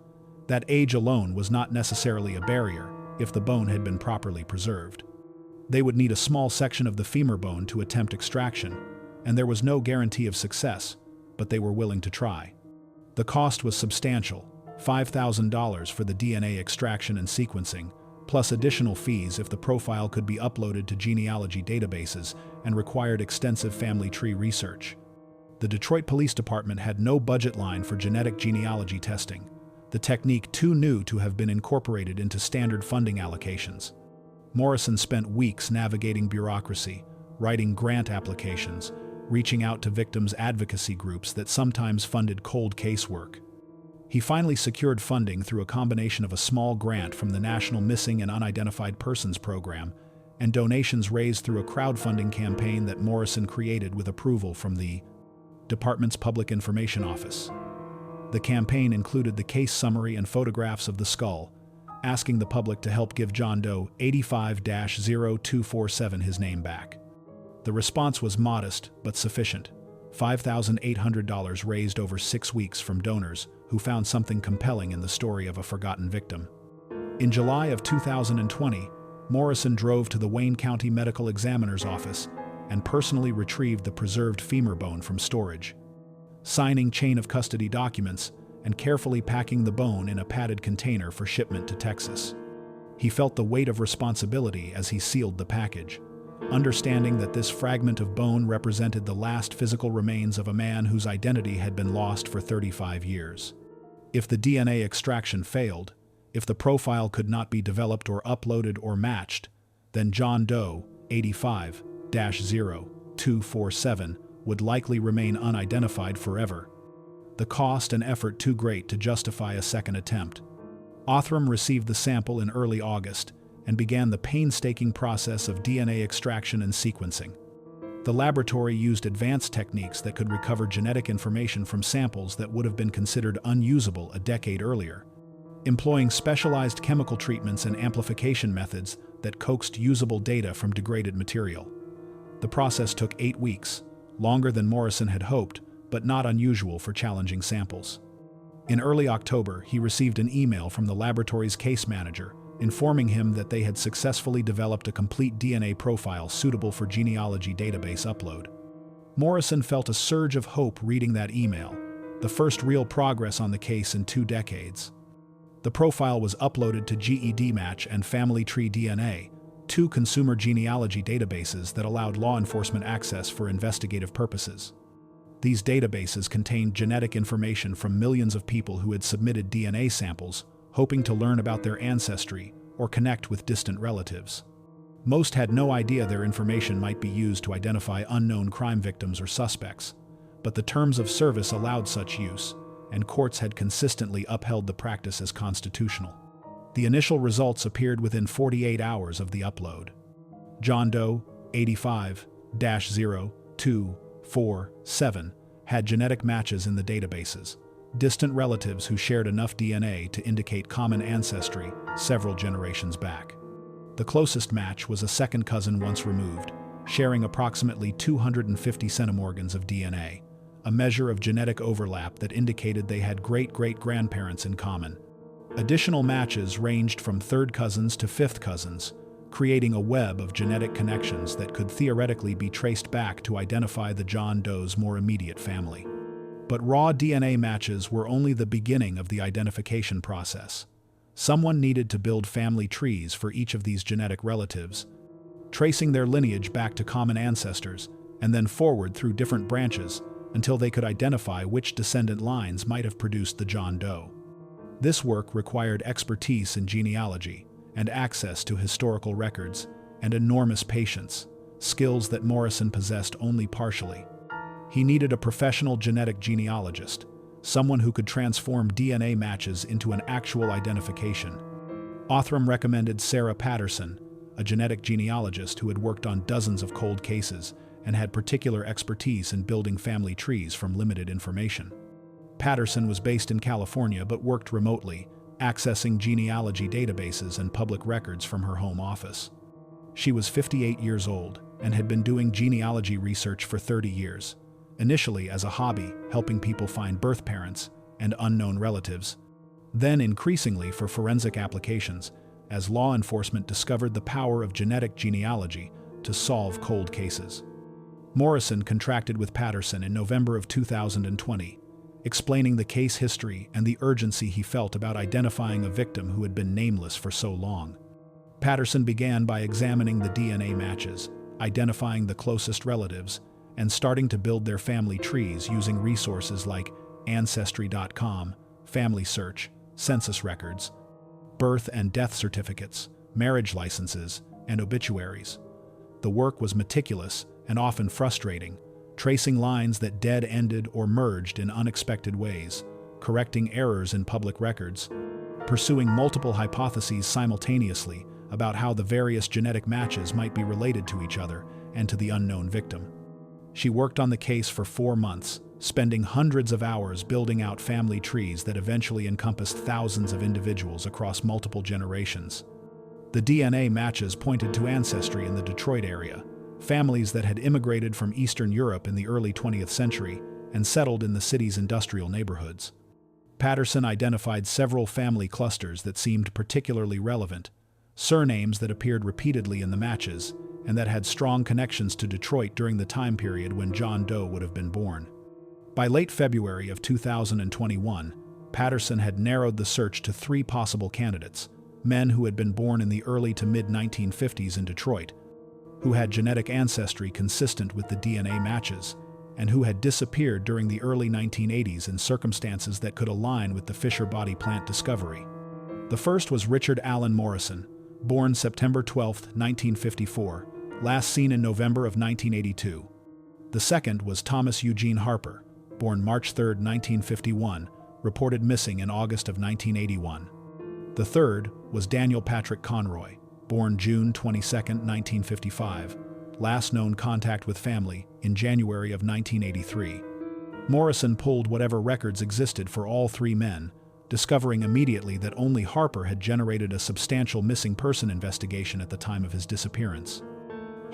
That age alone was not necessarily a barrier if the bone had been properly preserved. They would need a small section of the femur bone to attempt extraction, and there was no guarantee of success, but they were willing to try. The cost was substantial, $5,000 for the DNA extraction and sequencing, plus additional fees if the profile could be uploaded to genealogy databases and required extensive family tree research. The Detroit Police Department had no budget line for genetic genealogy testing, the technique too new to have been incorporated into standard funding allocations. Morrison spent weeks navigating bureaucracy, writing grant applications, reaching out to victims' advocacy groups that sometimes funded cold case work. He finally secured funding through a combination of a small grant from the National Missing and Unidentified Persons Program and donations raised through a crowdfunding campaign that Morrison created with approval from the Department's Public Information Office. The campaign included the case summary and photographs of the skull, asking the public to help give John Doe 85-0247 his name back. The response was modest but sufficient. $5,800 raised over 6 weeks from donors who found something compelling in the story of a forgotten victim. In July of 2020, Morrison drove to the Wayne County Medical Examiner's office and personally retrieved the preserved femur bone from storage. Signing chain of custody documents and carefully packing the bone in a padded container for shipment to Texas. He felt the weight of responsibility as he sealed the package, understanding that this fragment of bone represented the last physical remains of a man whose identity had been lost for 35 years. If the DNA extraction failed, if the profile could not be developed or uploaded or matched, then John Doe, 85-0247, would likely remain unidentified forever. The cost and effort too great to justify a second attempt. Othram received the sample in early August and began the painstaking process of DNA extraction and sequencing. The laboratory used advanced techniques that could recover genetic information from samples that would have been considered unusable a decade earlier, employing specialized chemical treatments and amplification methods that coaxed usable data from degraded material. The process took 8 weeks, longer than Morrison had hoped, but not unusual for challenging samples. In early October, he received an email from the laboratory's case manager, informing him that they had successfully developed a complete DNA profile suitable for genealogy database upload. Morrison felt a surge of hope reading that email, the first real progress on the case in 2 decades. The profile was uploaded to GEDmatch and Family Tree DNA, 2 consumer genealogy databases that allowed law enforcement access for investigative purposes. These databases contained genetic information from millions of people who had submitted DNA samples, hoping to learn about their ancestry or connect with distant relatives. Most had no idea their information might be used to identify unknown crime victims or suspects, but the terms of service allowed such use, and courts had consistently upheld the practice as constitutional. The initial results appeared within 48 hours of the upload. John Doe, 85-0247, had genetic matches in the databases, distant relatives who shared enough DNA to indicate common ancestry several generations back. The closest match was a second cousin once removed, sharing approximately 250 centimorgans of DNA, a measure of genetic overlap that indicated they had great-great-grandparents in common. Additional matches ranged from third cousins to fifth cousins, creating a web of genetic connections that could theoretically be traced back to identify the John Doe's more immediate family. But raw DNA matches were only the beginning of the identification process. Someone needed to build family trees for each of these genetic relatives, tracing their lineage back to common ancestors, and then forward through different branches until they could identify which descendant lines might have produced the John Doe. This work required expertise in genealogy and access to historical records and enormous patience, skills that Morrison possessed only partially. He needed a professional genetic genealogist, someone who could transform DNA matches into an actual identification. Othram recommended Sarah Patterson, a genetic genealogist who had worked on dozens of cold cases and had particular expertise in building family trees from limited information. Patterson was based in California but worked remotely, accessing genealogy databases and public records from her home office. She was 58 years old and had been doing genealogy research for 30 years. Initially as a hobby, helping people find birth parents and unknown relatives, then increasingly for forensic applications, as law enforcement discovered the power of genetic genealogy to solve cold cases. Morrison contracted with Patterson in November of 2020, explaining the case history and the urgency he felt about identifying a victim who had been nameless for so long. Patterson began by examining the DNA matches, identifying the closest relatives, and starting to build their family trees using resources like Ancestry.com, Family Search, census records, birth and death certificates, marriage licenses, and obituaries. The work was meticulous and often frustrating, tracing lines that dead-ended or merged in unexpected ways, correcting errors in public records, pursuing multiple hypotheses simultaneously about how the various genetic matches might be related to each other and to the unknown victim. She worked on the case for 4 months, spending hundreds of hours building out family trees that eventually encompassed thousands of individuals across multiple generations. The DNA matches pointed to ancestry in the Detroit area, families that had immigrated from Eastern Europe in the early 20th century and settled in the city's industrial neighborhoods. Patterson identified several family clusters that seemed particularly relevant, surnames that appeared repeatedly in the matches, and that had strong connections to Detroit during the time period when John Doe would have been born. By late February of 2021, Patterson had narrowed the search to 3 possible candidates: men who had been born in the early to mid-1950s in Detroit, who had genetic ancestry consistent with the DNA matches, and who had disappeared during the early 1980s in circumstances that could align with the Fisher body plant discovery. The first was Richard Allen Morrison, born September 12, 1954, last seen in November of 1982. The second was Thomas Eugene Harper, born March 3, 1951, reported missing in August of 1981. The third was Daniel Patrick Conroy, born June 22, 1955, last known contact with family in January of 1983. Morrison pulled whatever records existed for all 3 men, discovering immediately that only Harper had generated a substantial missing person investigation at the time of his disappearance.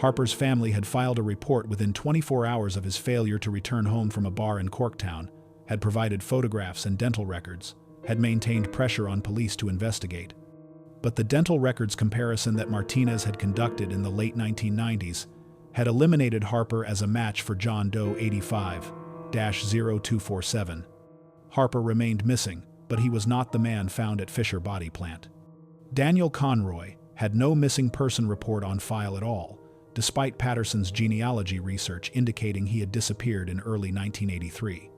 Harper's family had filed a report within 24 hours of his failure to return home from a bar in Corktown, had provided photographs and dental records, had maintained pressure on police to investigate. But the dental records comparison that Martinez had conducted in the late 1990s had eliminated Harper as a match for John Doe 85-0247. Harper remained missing, but he was not the man found at Fisher body plant. Daniel Conroy had no missing person report on file at all, despite Patterson's genealogy research indicating he had disappeared in early 1983.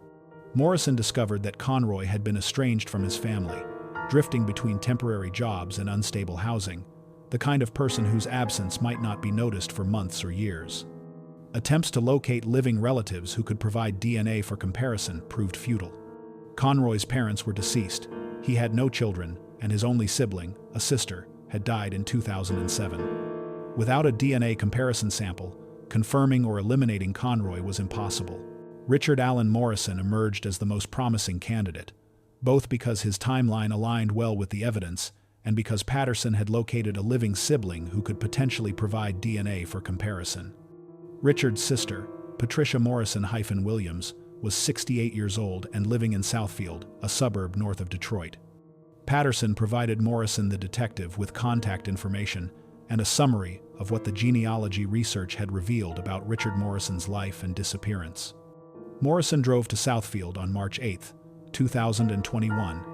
Morrison discovered that Conroy had been estranged from his family, drifting between temporary jobs and unstable housing, the kind of person whose absence might not be noticed for months or years. Attempts to locate living relatives who could provide DNA for comparison proved futile. Conroy's parents were deceased, he had no children, and his only sibling, a sister, had died in 2007. Without a DNA comparison sample, confirming or eliminating Conroy was impossible. Richard Allen Morrison emerged as the most promising candidate, both because his timeline aligned well with the evidence and because Patterson had located a living sibling who could potentially provide DNA for comparison. Richard's sister, Patricia Morrison-Williams, was 68 years old and living in Southfield, a suburb north of Detroit. Patterson provided Morrison the detective with contact information and a summary of what the genealogy research had revealed about Richard Morrison's life and disappearance. Morrison drove to Southfield on March 8, 2021,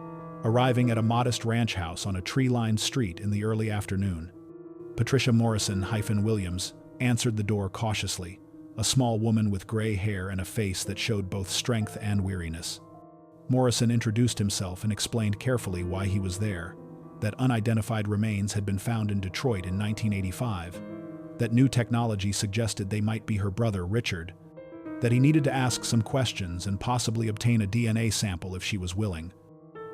arriving at a modest ranch house on a tree-lined street in the early afternoon. Patricia Morrison-Williams answered the door cautiously, a small woman with gray hair and a face that showed both strength and weariness. Morrison introduced himself and explained carefully why he was there, that unidentified remains had been found in Detroit in 1985, that new technology suggested they might be her brother Richard, that he needed to ask some questions and possibly obtain a DNA sample if she was willing.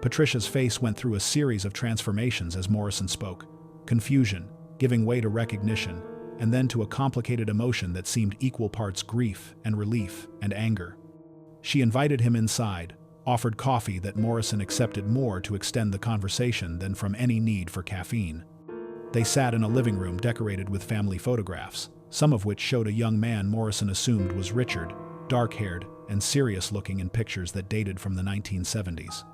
Patricia's face went through a series of transformations as Morrison spoke: confusion, giving way to recognition, and then to a complicated emotion that seemed equal parts grief and relief and anger. She invited him inside, offered coffee that Morrison accepted more to extend the conversation than from any need for caffeine. They sat in a living room decorated with family photographs, some of which showed a young man Morrison assumed was Richard, dark-haired and serious-looking in pictures that dated from the 1970s.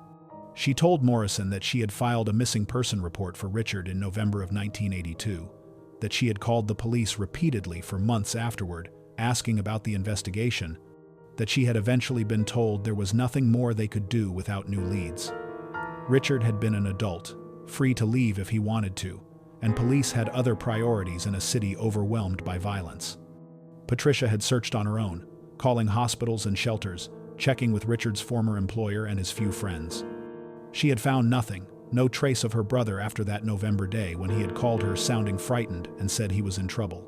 She told Morrison that she had filed a missing person report for Richard in November of 1982, that she had called the police repeatedly for months afterward, asking about the investigation, that she had eventually been told there was nothing more they could do without new leads. Richard had been an adult, free to leave if he wanted to, and police had other priorities in a city overwhelmed by violence. Patricia had searched on her own, calling hospitals and shelters, checking with Richard's former employer and his few friends. She had found nothing, no trace of her brother after that November day when he had called her sounding frightened and said he was in trouble.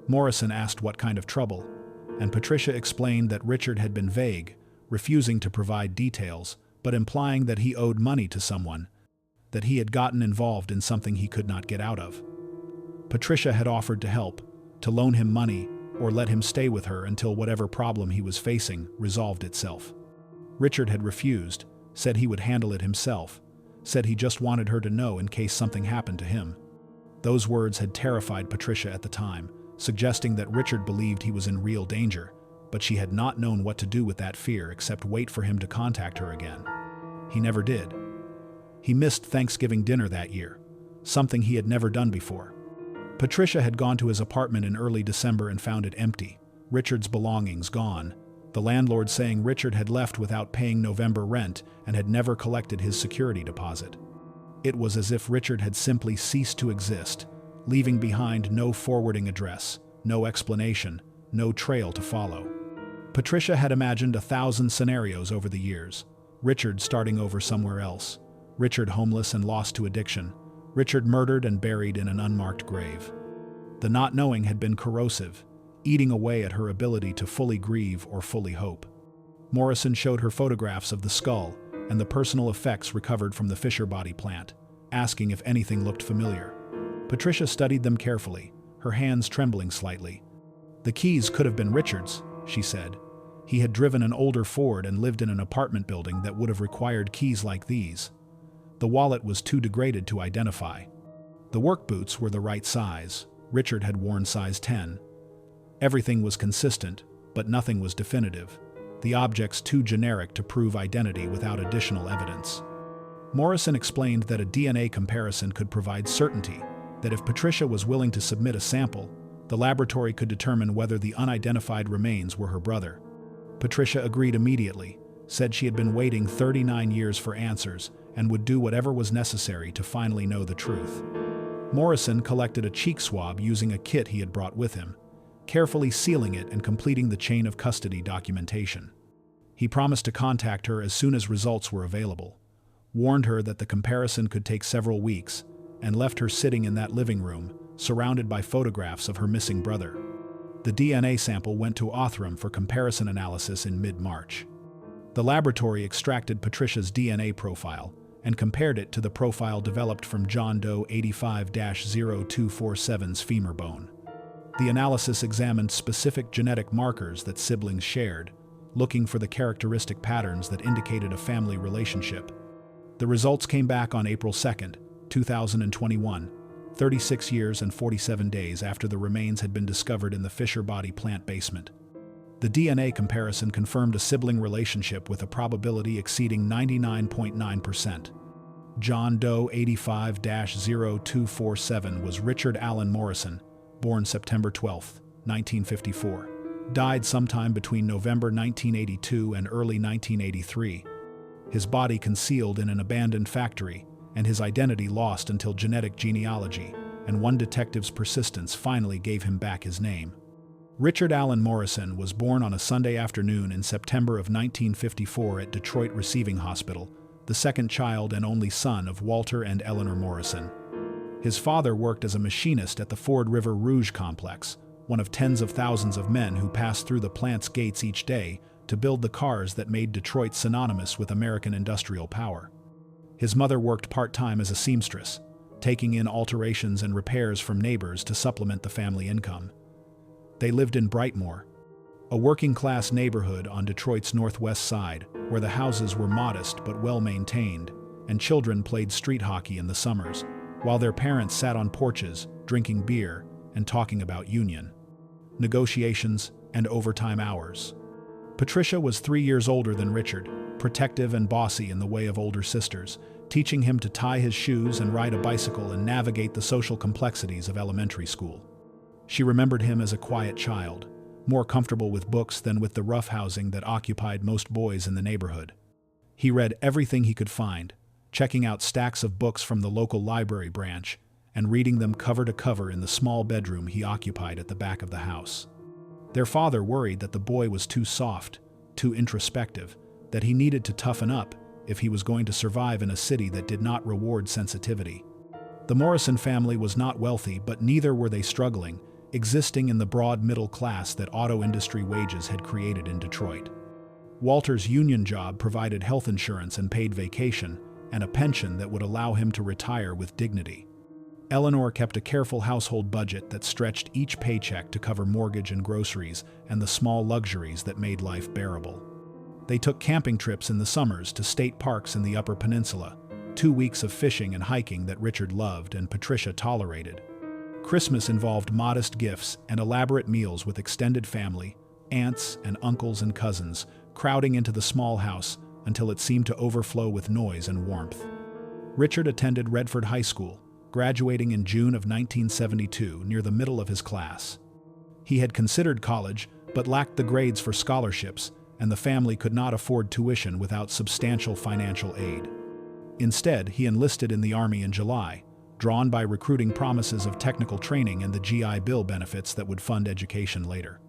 Morrison asked what kind of trouble, and Patricia explained that Richard had been vague, refusing to provide details, but implying that he owed money to someone, that he had gotten involved in something he could not get out of. Patricia had offered to help, to loan him money, or let him stay with her until whatever problem he was facing resolved itself. Richard had refused, said he would handle it himself, said he just wanted her to know in case something happened to him. Those words had terrified Patricia at the time, suggesting that Richard believed he was in real danger, but she had not known what to do with that fear except wait for him to contact her again. He never did. He missed Thanksgiving dinner that year, something he had never done before. Patricia had gone to his apartment in early December and found it empty, Richard's belongings gone, the landlord saying Richard had left without paying November rent and had never collected his security deposit. It was as if Richard had simply ceased to exist, leaving behind no forwarding address, no explanation, no trail to follow. Patricia had imagined 1,000 scenarios over the years. Richard starting over somewhere else. Richard homeless and lost to addiction. Richard murdered and buried in an unmarked grave. The not knowing had been corrosive, eating away at her ability to fully grieve or fully hope. Morrison showed her photographs of the skull and the personal effects recovered from the Fisher body plant, asking if anything looked familiar. Patricia studied them carefully, her hands trembling slightly. The keys could have been Richard's, she said. He had driven an older Ford and lived in an apartment building that would have required keys like these. The wallet was too degraded to identify. The work boots were the right size. Richard had worn size 10. Everything was consistent, but nothing was definitive. The objects too generic to prove identity without additional evidence. Morrison explained that a DNA comparison could provide certainty, that if Patricia was willing to submit a sample, the laboratory could determine whether the unidentified remains were her brother. Patricia agreed immediately, said she had been waiting 39 years for answers and would do whatever was necessary to finally know the truth. Morrison collected a cheek swab using a kit he had brought with him, carefully sealing it and completing the chain of custody documentation. He promised to contact her as soon as results were available, warned her that the comparison could take several weeks, and left her sitting in that living room, surrounded by photographs of her missing brother. The DNA sample went to Othram for comparison analysis in mid-March. The laboratory extracted Patricia's DNA profile and compared it to the profile developed from John Doe 85-0247's femur bone. The analysis examined specific genetic markers that siblings shared, looking for the characteristic patterns that indicated a family relationship. The results came back on April 2, 2021, 36 years and 47 days after the remains had been discovered in the Fisher body plant basement. The DNA comparison confirmed a sibling relationship with a probability exceeding 99.9%. John Doe 85-0247 was Richard Allen Morrison, born September 12, 1954. Died sometime between November 1982 and early 1983. His body concealed in an abandoned factory, and his identity lost until genetic genealogy, and one detective's persistence finally gave him back his name. Richard Allen Morrison was born on a Sunday afternoon in September of 1954 at Detroit Receiving Hospital, the second child and only son of Walter and Eleanor Morrison. His father worked as a machinist at the Ford River Rouge complex, one of tens of thousands of men who passed through the plant's gates each day to build the cars that made Detroit synonymous with American industrial power. His mother worked part-time as a seamstress, taking in alterations and repairs from neighbors to supplement the family income. They lived in Brightmoor, a working-class neighborhood on Detroit's northwest side, where the houses were modest but well-maintained, and children played street hockey in the summers, while their parents sat on porches, drinking beer and talking about union, negotiations, and overtime hours. Patricia was 3 years older than Richard, protective and bossy in the way of older sisters, teaching him to tie his shoes and ride a bicycle and navigate the social complexities of elementary school. She remembered him as a quiet child, more comfortable with books than with the roughhousing that occupied most boys in the neighborhood. He read everything he could find, checking out stacks of books from the local library branch and reading them cover to cover in the small bedroom he occupied at the back of the house. Their father worried that the boy was too soft, too introspective, that he needed to toughen up if he was going to survive in a city that did not reward sensitivity. The Morrison family was not wealthy, but neither were they struggling, existing in the broad middle class that auto industry wages had created in Detroit. Walter's union job provided health insurance and paid vacation, and a pension that would allow him to retire with dignity. Eleanor kept a careful household budget that stretched each paycheck to cover mortgage and groceries and the small luxuries that made life bearable. They took camping trips in the summers to state parks in the Upper Peninsula, 2 weeks of fishing and hiking that Richard loved and Patricia tolerated. Christmas involved modest gifts and elaborate meals with extended family, aunts and uncles and cousins, crowding into the small house until it seemed to overflow with noise and warmth. Richard attended Redford High School, graduating in June of 1972 near the middle of his class. He had considered college, but lacked the grades for scholarships and the family could not afford tuition without substantial financial aid. Instead, he enlisted in the Army in July, drawn by recruiting promises of technical training and the GI Bill benefits that would fund education later.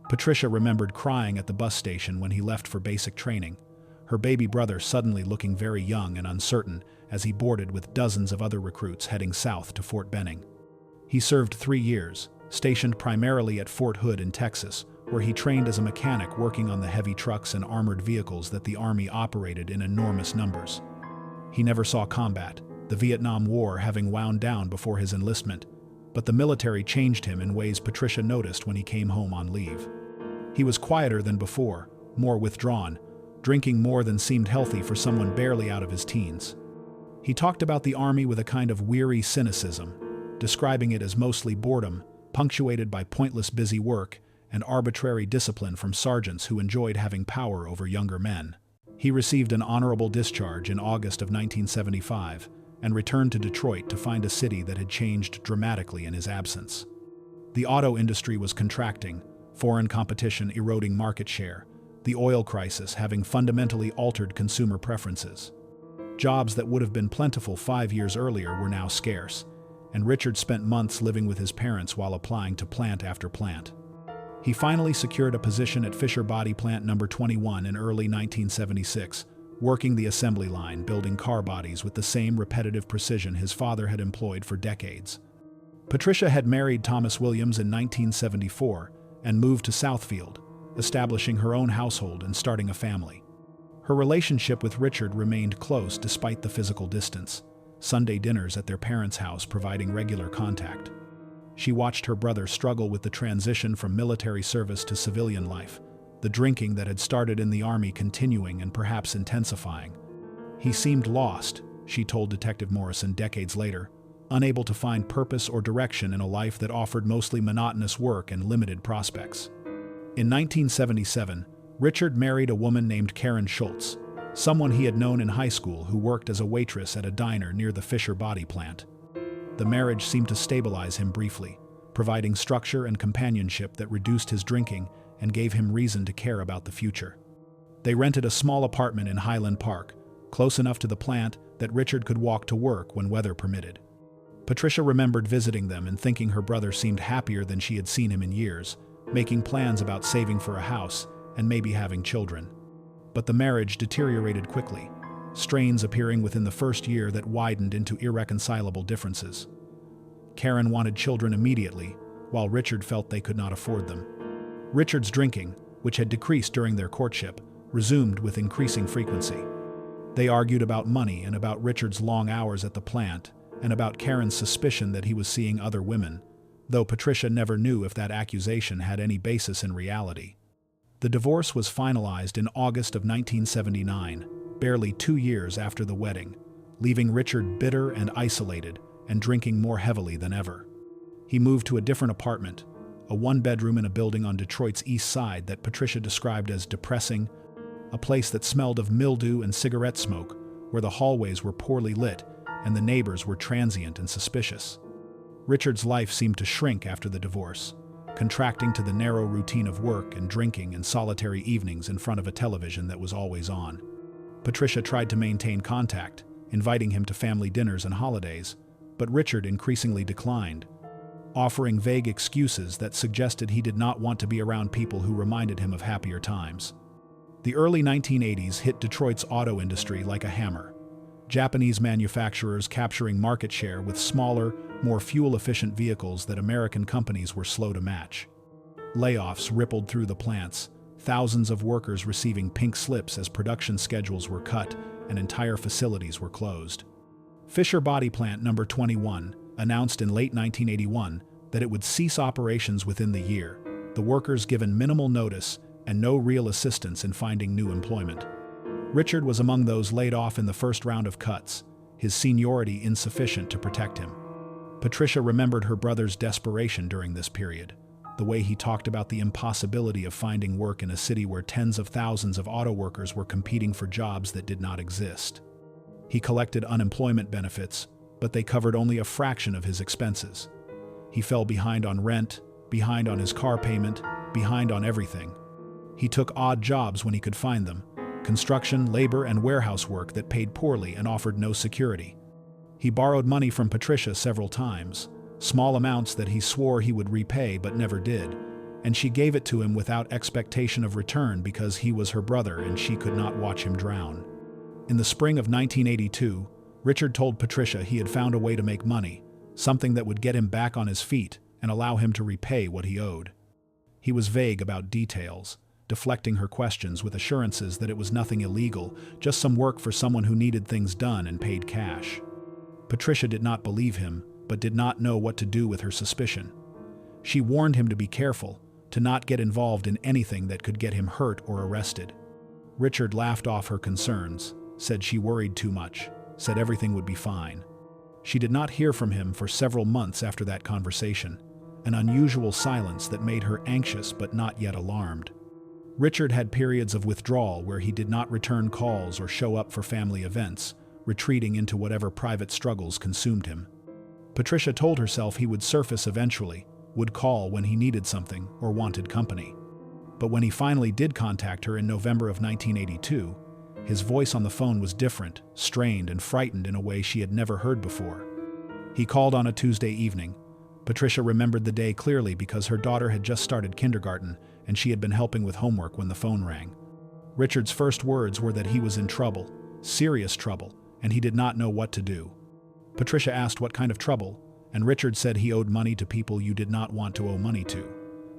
Patricia remembered crying at the bus station when he left for basic training, her baby brother suddenly looking very young and uncertain as he boarded with dozens of other recruits heading south to Fort Benning. He served 3 years, stationed primarily at Fort Hood in Texas, where he trained as a mechanic working on the heavy trucks and armored vehicles that the Army operated in enormous numbers. He never saw combat, the Vietnam War having wound down before his enlistment, but the military changed him in ways Patricia noticed when he came home on leave. He was quieter than before, more withdrawn, drinking more than seemed healthy for someone barely out of his teens. He talked about the Army with a kind of weary cynicism, describing it as mostly boredom, punctuated by pointless busy work and arbitrary discipline from sergeants who enjoyed having power over younger men. He received an honorable discharge in August of 1975 and returned to Detroit to find a city that had changed dramatically in his absence. The auto industry was contracting, foreign competition eroding market share, the oil crisis having fundamentally altered consumer preferences. Jobs that would have been plentiful 5 years earlier were now scarce, and Richard spent months living with his parents while applying to plant after plant. He finally secured a position at Fisher Body Plant No. 21 in early 1976, working the assembly line, building car bodies with the same repetitive precision his father had employed for decades. Patricia had married Thomas Williams in 1974 and moved to Southfield, establishing her own household and starting a family. Her relationship with Richard remained close despite the physical distance, Sunday dinners at their parents' house providing regular contact. She watched her brother struggle with the transition from military service to civilian life, the drinking that had started in the Army continuing and perhaps intensifying. He seemed lost, she told Detective Morrison decades later, unable to find purpose or direction in a life that offered mostly monotonous work and limited prospects. In 1977, Richard married a woman named Karen Schultz, someone he had known in high school who worked as a waitress at a diner near the Fisher Body Plant. The marriage seemed to stabilize him briefly, providing structure and companionship that reduced his drinking and gave him reason to care about the future. They rented a small apartment in Highland Park, close enough to the plant that Richard could walk to work when weather permitted. Patricia remembered visiting them and thinking her brother seemed happier than she had seen him in years, making plans about saving for a house and maybe having children. But the marriage deteriorated quickly, strains appearing within the first year that widened into irreconcilable differences. Karen wanted children immediately, while Richard felt they could not afford them. Richard's drinking, which had decreased during their courtship, resumed with increasing frequency. They argued about money and about Richard's long hours at the plant, and about Karen's suspicion that he was seeing other women, though Patricia never knew if that accusation had any basis in reality. The divorce was finalized in August of 1979, barely 2 years after the wedding, leaving Richard bitter and isolated and drinking more heavily than ever. He moved to a different apartment, a one-bedroom in a building on Detroit's east side that Patricia described as depressing, a place that smelled of mildew and cigarette smoke, where the hallways were poorly lit and the neighbors were transient and suspicious. Richard's life seemed to shrink after the divorce, contracting to the narrow routine of work and drinking and solitary evenings in front of a television that was always on. Patricia tried to maintain contact, inviting him to family dinners and holidays, but Richard increasingly declined, offering vague excuses that suggested he did not want to be around people who reminded him of happier times. The early 1980s hit Detroit's auto industry like a hammer. Japanese manufacturers capturing market share with smaller, more fuel-efficient vehicles that American companies were slow to match. Layoffs rippled through the plants, thousands of workers receiving pink slips as production schedules were cut and entire facilities were closed. Fisher Body Plant No. 21 announced in late 1981 that it would cease operations within the year, the workers given minimal notice and no real assistance in finding new employment. Richard was among those laid off in the first round of cuts, his seniority insufficient to protect him. Patricia remembered her brother's desperation during this period, the way he talked about the impossibility of finding work in a city where tens of thousands of auto workers were competing for jobs that did not exist. He collected unemployment benefits, but they covered only a fraction of his expenses. He fell behind on rent, behind on his car payment, behind on everything. He took odd jobs when he could find them: construction, labor, and warehouse work that paid poorly and offered no security. He borrowed money from Patricia several times, small amounts that he swore he would repay but never did, and she gave it to him without expectation of return because he was her brother and she could not watch him drown. In the spring of 1982, Richard told Patricia he had found a way to make money, something that would get him back on his feet and allow him to repay what he owed. He was vague about details, deflecting her questions with assurances that it was nothing illegal, just some work for someone who needed things done and paid cash. Patricia did not believe him, but did not know what to do with her suspicion. She warned him to be careful, to not get involved in anything that could get him hurt or arrested. Richard laughed off her concerns, said she worried too much, said everything would be fine. She did not hear from him for several months after that conversation, an unusual silence that made her anxious but not yet alarmed. Richard had periods of withdrawal where he did not return calls or show up for family events, retreating into whatever private struggles consumed him. Patricia told herself he would surface eventually, would call when he needed something or wanted company. But when he finally did contact her in November of 1982, his voice on the phone was different, strained and frightened in a way she had never heard before. He called on a Tuesday evening. Patricia remembered the day clearly because her daughter had just started kindergarten and she had been helping with homework when the phone rang. Richard's first words were that he was in trouble, serious trouble, and he did not know what to do. Patricia asked what kind of trouble, and Richard said he owed money to people you did not want to owe money to,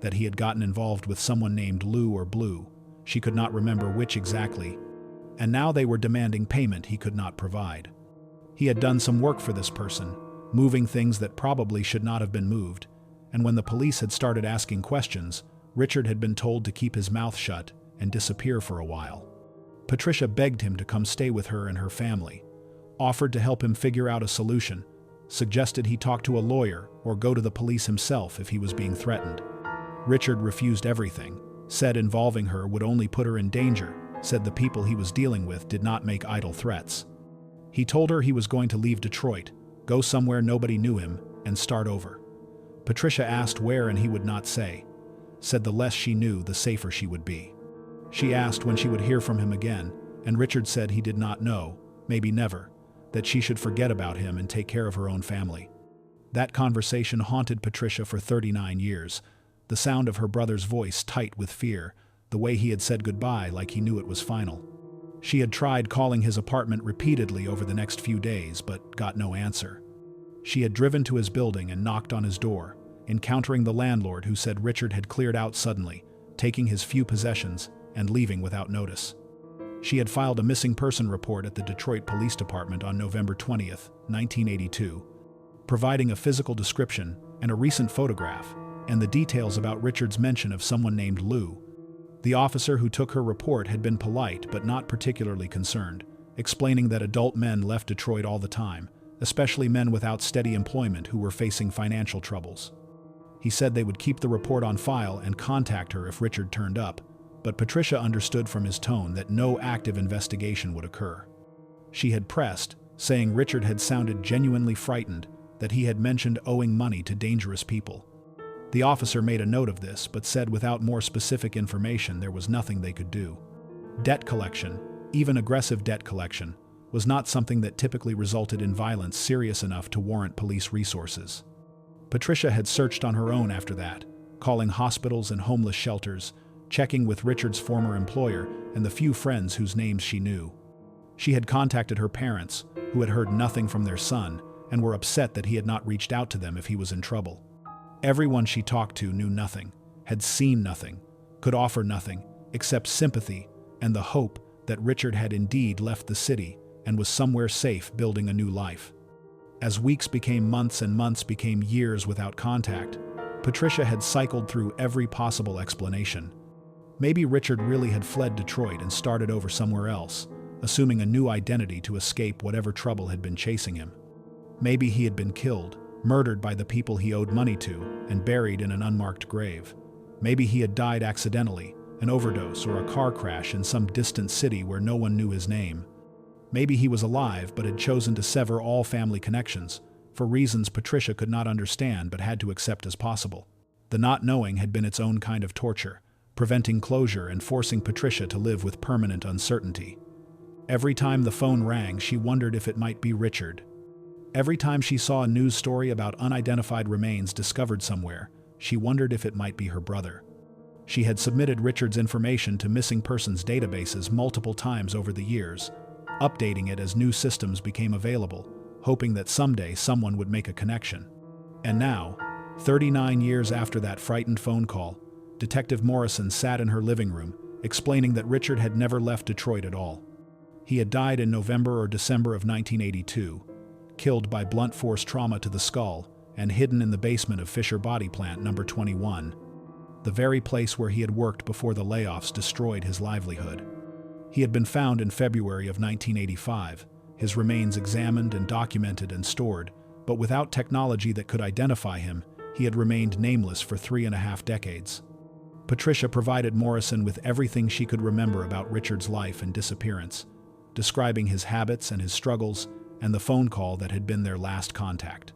that he had gotten involved with someone named Lou or Blue, she could not remember which exactly, and now they were demanding payment he could not provide. He had done some work for this person, moving things that probably should not have been moved, and when the police had started asking questions, Richard had been told to keep his mouth shut and disappear for a while. Patricia begged him to come stay with her and her family, offered to help him figure out a solution, suggested he talk to a lawyer or go to the police himself if he was being threatened. Richard refused everything, said involving her would only put her in danger, said the people he was dealing with did not make idle threats. He told her he was going to leave Detroit, go somewhere nobody knew him, and start over. Patricia asked where and he would not say, said the less she knew, the safer she would be. She asked when she would hear from him again, and Richard said he did not know, maybe never, that she should forget about him and take care of her own family. That conversation haunted Patricia for 39 years, the sound of her brother's voice tight with fear, the way he had said goodbye like he knew it was final. She had tried calling his apartment repeatedly over the next few days, but got no answer. She had driven to his building and knocked on his door, encountering the landlord who said Richard had cleared out suddenly, taking his few possessions and leaving without notice. She had filed a missing person report at the Detroit Police Department on November 20th, 1982, providing a physical description and a recent photograph, and the details about Richard's mention of someone named Lou. The officer who took her report had been polite but not particularly concerned, explaining that adult men left Detroit all the time, especially men without steady employment who were facing financial troubles. He said they would keep the report on file and contact her if Richard turned up, but Patricia understood from his tone that no active investigation would occur. She had pressed, saying Richard had sounded genuinely frightened, that he had mentioned owing money to dangerous people. The officer made a note of this, but said without more specific information there was nothing they could do. Debt collection, even aggressive debt collection, was not something that typically resulted in violence serious enough to warrant police resources. Patricia had searched on her own after that, calling hospitals and homeless shelters, checking with Richard's former employer and the few friends whose names she knew. She had contacted her parents, who had heard nothing from their son, and were upset that he had not reached out to them if he was in trouble. Everyone she talked to knew nothing, had seen nothing, could offer nothing, except sympathy and the hope that Richard had indeed left the city and was somewhere safe building a new life. As weeks became months and months became years without contact, Patricia had cycled through every possible explanation. Maybe Richard really had fled Detroit and started over somewhere else, assuming a new identity to escape whatever trouble had been chasing him. Maybe he had been killed, murdered by the people he owed money to, and buried in an unmarked grave. Maybe he had died accidentally, an overdose or a car crash in some distant city where no one knew his name. Maybe he was alive but had chosen to sever all family connections, for reasons Patricia could not understand but had to accept as possible. The not knowing had been its own kind of torture, preventing closure and forcing Patricia to live with permanent uncertainty. Every time the phone rang, she wondered if it might be Richard. Every time she saw a news story about unidentified remains discovered somewhere, she wondered if it might be her brother. She had submitted Richard's information to missing persons databases multiple times over the years, updating it as new systems became available, hoping that someday someone would make a connection. And now, 39 years after that frightened phone call, Detective Morrison sat in her living room, explaining that Richard had never left Detroit at all. He had died in November or December of 1982, killed by blunt force trauma to the skull and hidden in the basement of Fisher Body Plant number 21, the very place where he had worked before the layoffs destroyed his livelihood. He had been found in February of 1985, his remains examined and documented and stored, but without technology that could identify him, he had remained nameless for 3.5 decades. Patricia provided Morrison with everything she could remember about Richard's life and disappearance, describing his habits and his struggles, and the phone call that had been their last contact.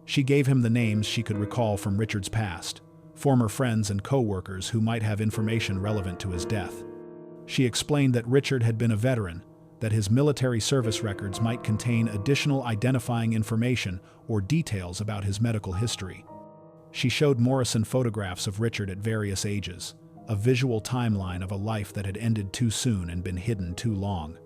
She gave him the names she could recall from Richard's past, former friends and co-workers who might have information relevant to his death. She explained that Richard had been a veteran, that his military service records might contain additional identifying information or details about his medical history. She showed Morrison photographs of Richard at various ages, a visual timeline of a life that had ended too soon and been hidden too long.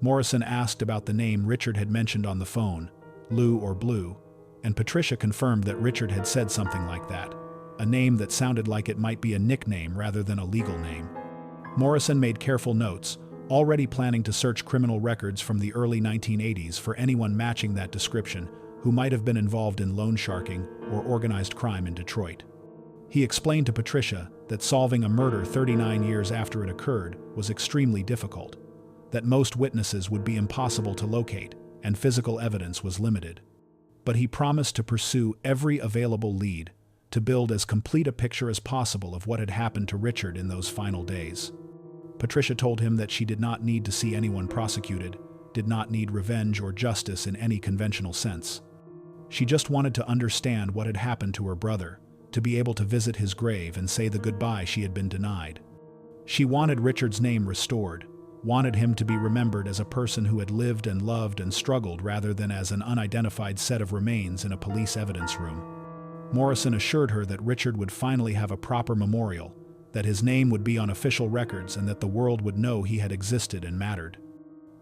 Morrison asked about the name Richard had mentioned on the phone, Lou or Blue, and Patricia confirmed that Richard had said something like that, a name that sounded like it might be a nickname rather than a legal name. Morrison made careful notes, already planning to search criminal records from the early 1980s for anyone matching that description who might have been involved in loan sharking or organized crime in Detroit. He explained to Patricia that solving a murder 39 years after it occurred was extremely difficult, that most witnesses would be impossible to locate, and physical evidence was limited. But he promised to pursue every available lead, to build as complete a picture as possible of what had happened to Richard in those final days. Patricia told him that she did not need to see anyone prosecuted, did not need revenge or justice in any conventional sense. She just wanted to understand what had happened to her brother, to be able to visit his grave and say the goodbye she had been denied. She wanted Richard's name restored, wanted him to be remembered as a person who had lived and loved and struggled rather than as an unidentified set of remains in a police evidence room. Morrison assured her that Richard would finally have a proper memorial, that his name would be on official records and that the world would know he had existed and mattered.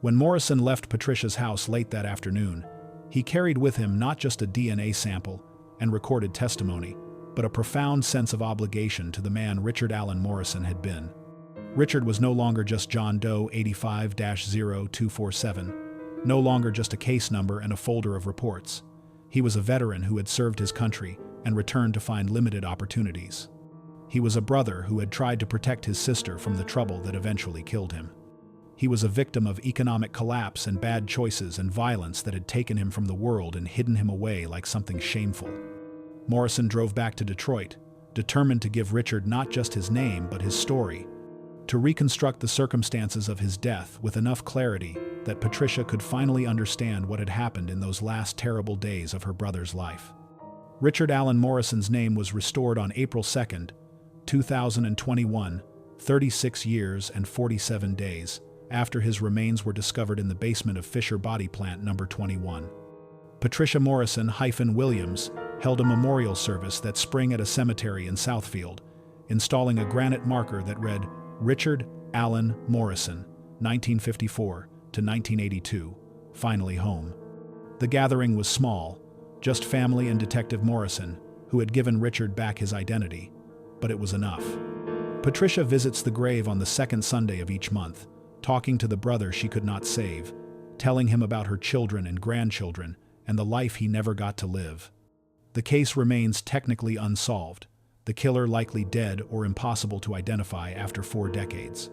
When Morrison left Patricia's house late that afternoon, he carried with him not just a DNA sample and recorded testimony, but a profound sense of obligation to the man Richard Allen Morrison had been. Richard was no longer just John Doe 85-0247, no longer just a case number and a folder of reports. He was a veteran who had served his country and returned to find limited opportunities. He was a brother who had tried to protect his sister from the trouble that eventually killed him. He was a victim of economic collapse and bad choices and violence that had taken him from the world and hidden him away like something shameful. Morrison drove back to Detroit, determined to give Richard not just his name but his story, to reconstruct the circumstances of his death with enough clarity that Patricia could finally understand what had happened in those last terrible days of her brother's life. Richard Allen Morrison's name was restored on April 2, 2021, 36 years and 47 days, after his remains were discovered in the basement of Fisher Body Plant number 21. Patricia Morrison-Williams held a memorial service that spring at a cemetery in Southfield, installing a granite marker that read, Richard Allen Morrison, 1954 to 1982, finally home. The gathering was small, just family and Detective Morrison, who had given Richard back his identity, but it was enough. Patricia visits the grave on the second Sunday of each month, talking to the brother she could not save, telling him about her children and grandchildren and the life he never got to live. The case remains technically unsolved, the killer likely dead or impossible to identify after 4 decades.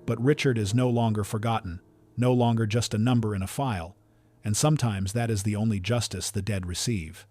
But Richard is no longer forgotten, no longer just a number in a file, and sometimes that is the only justice the dead receive.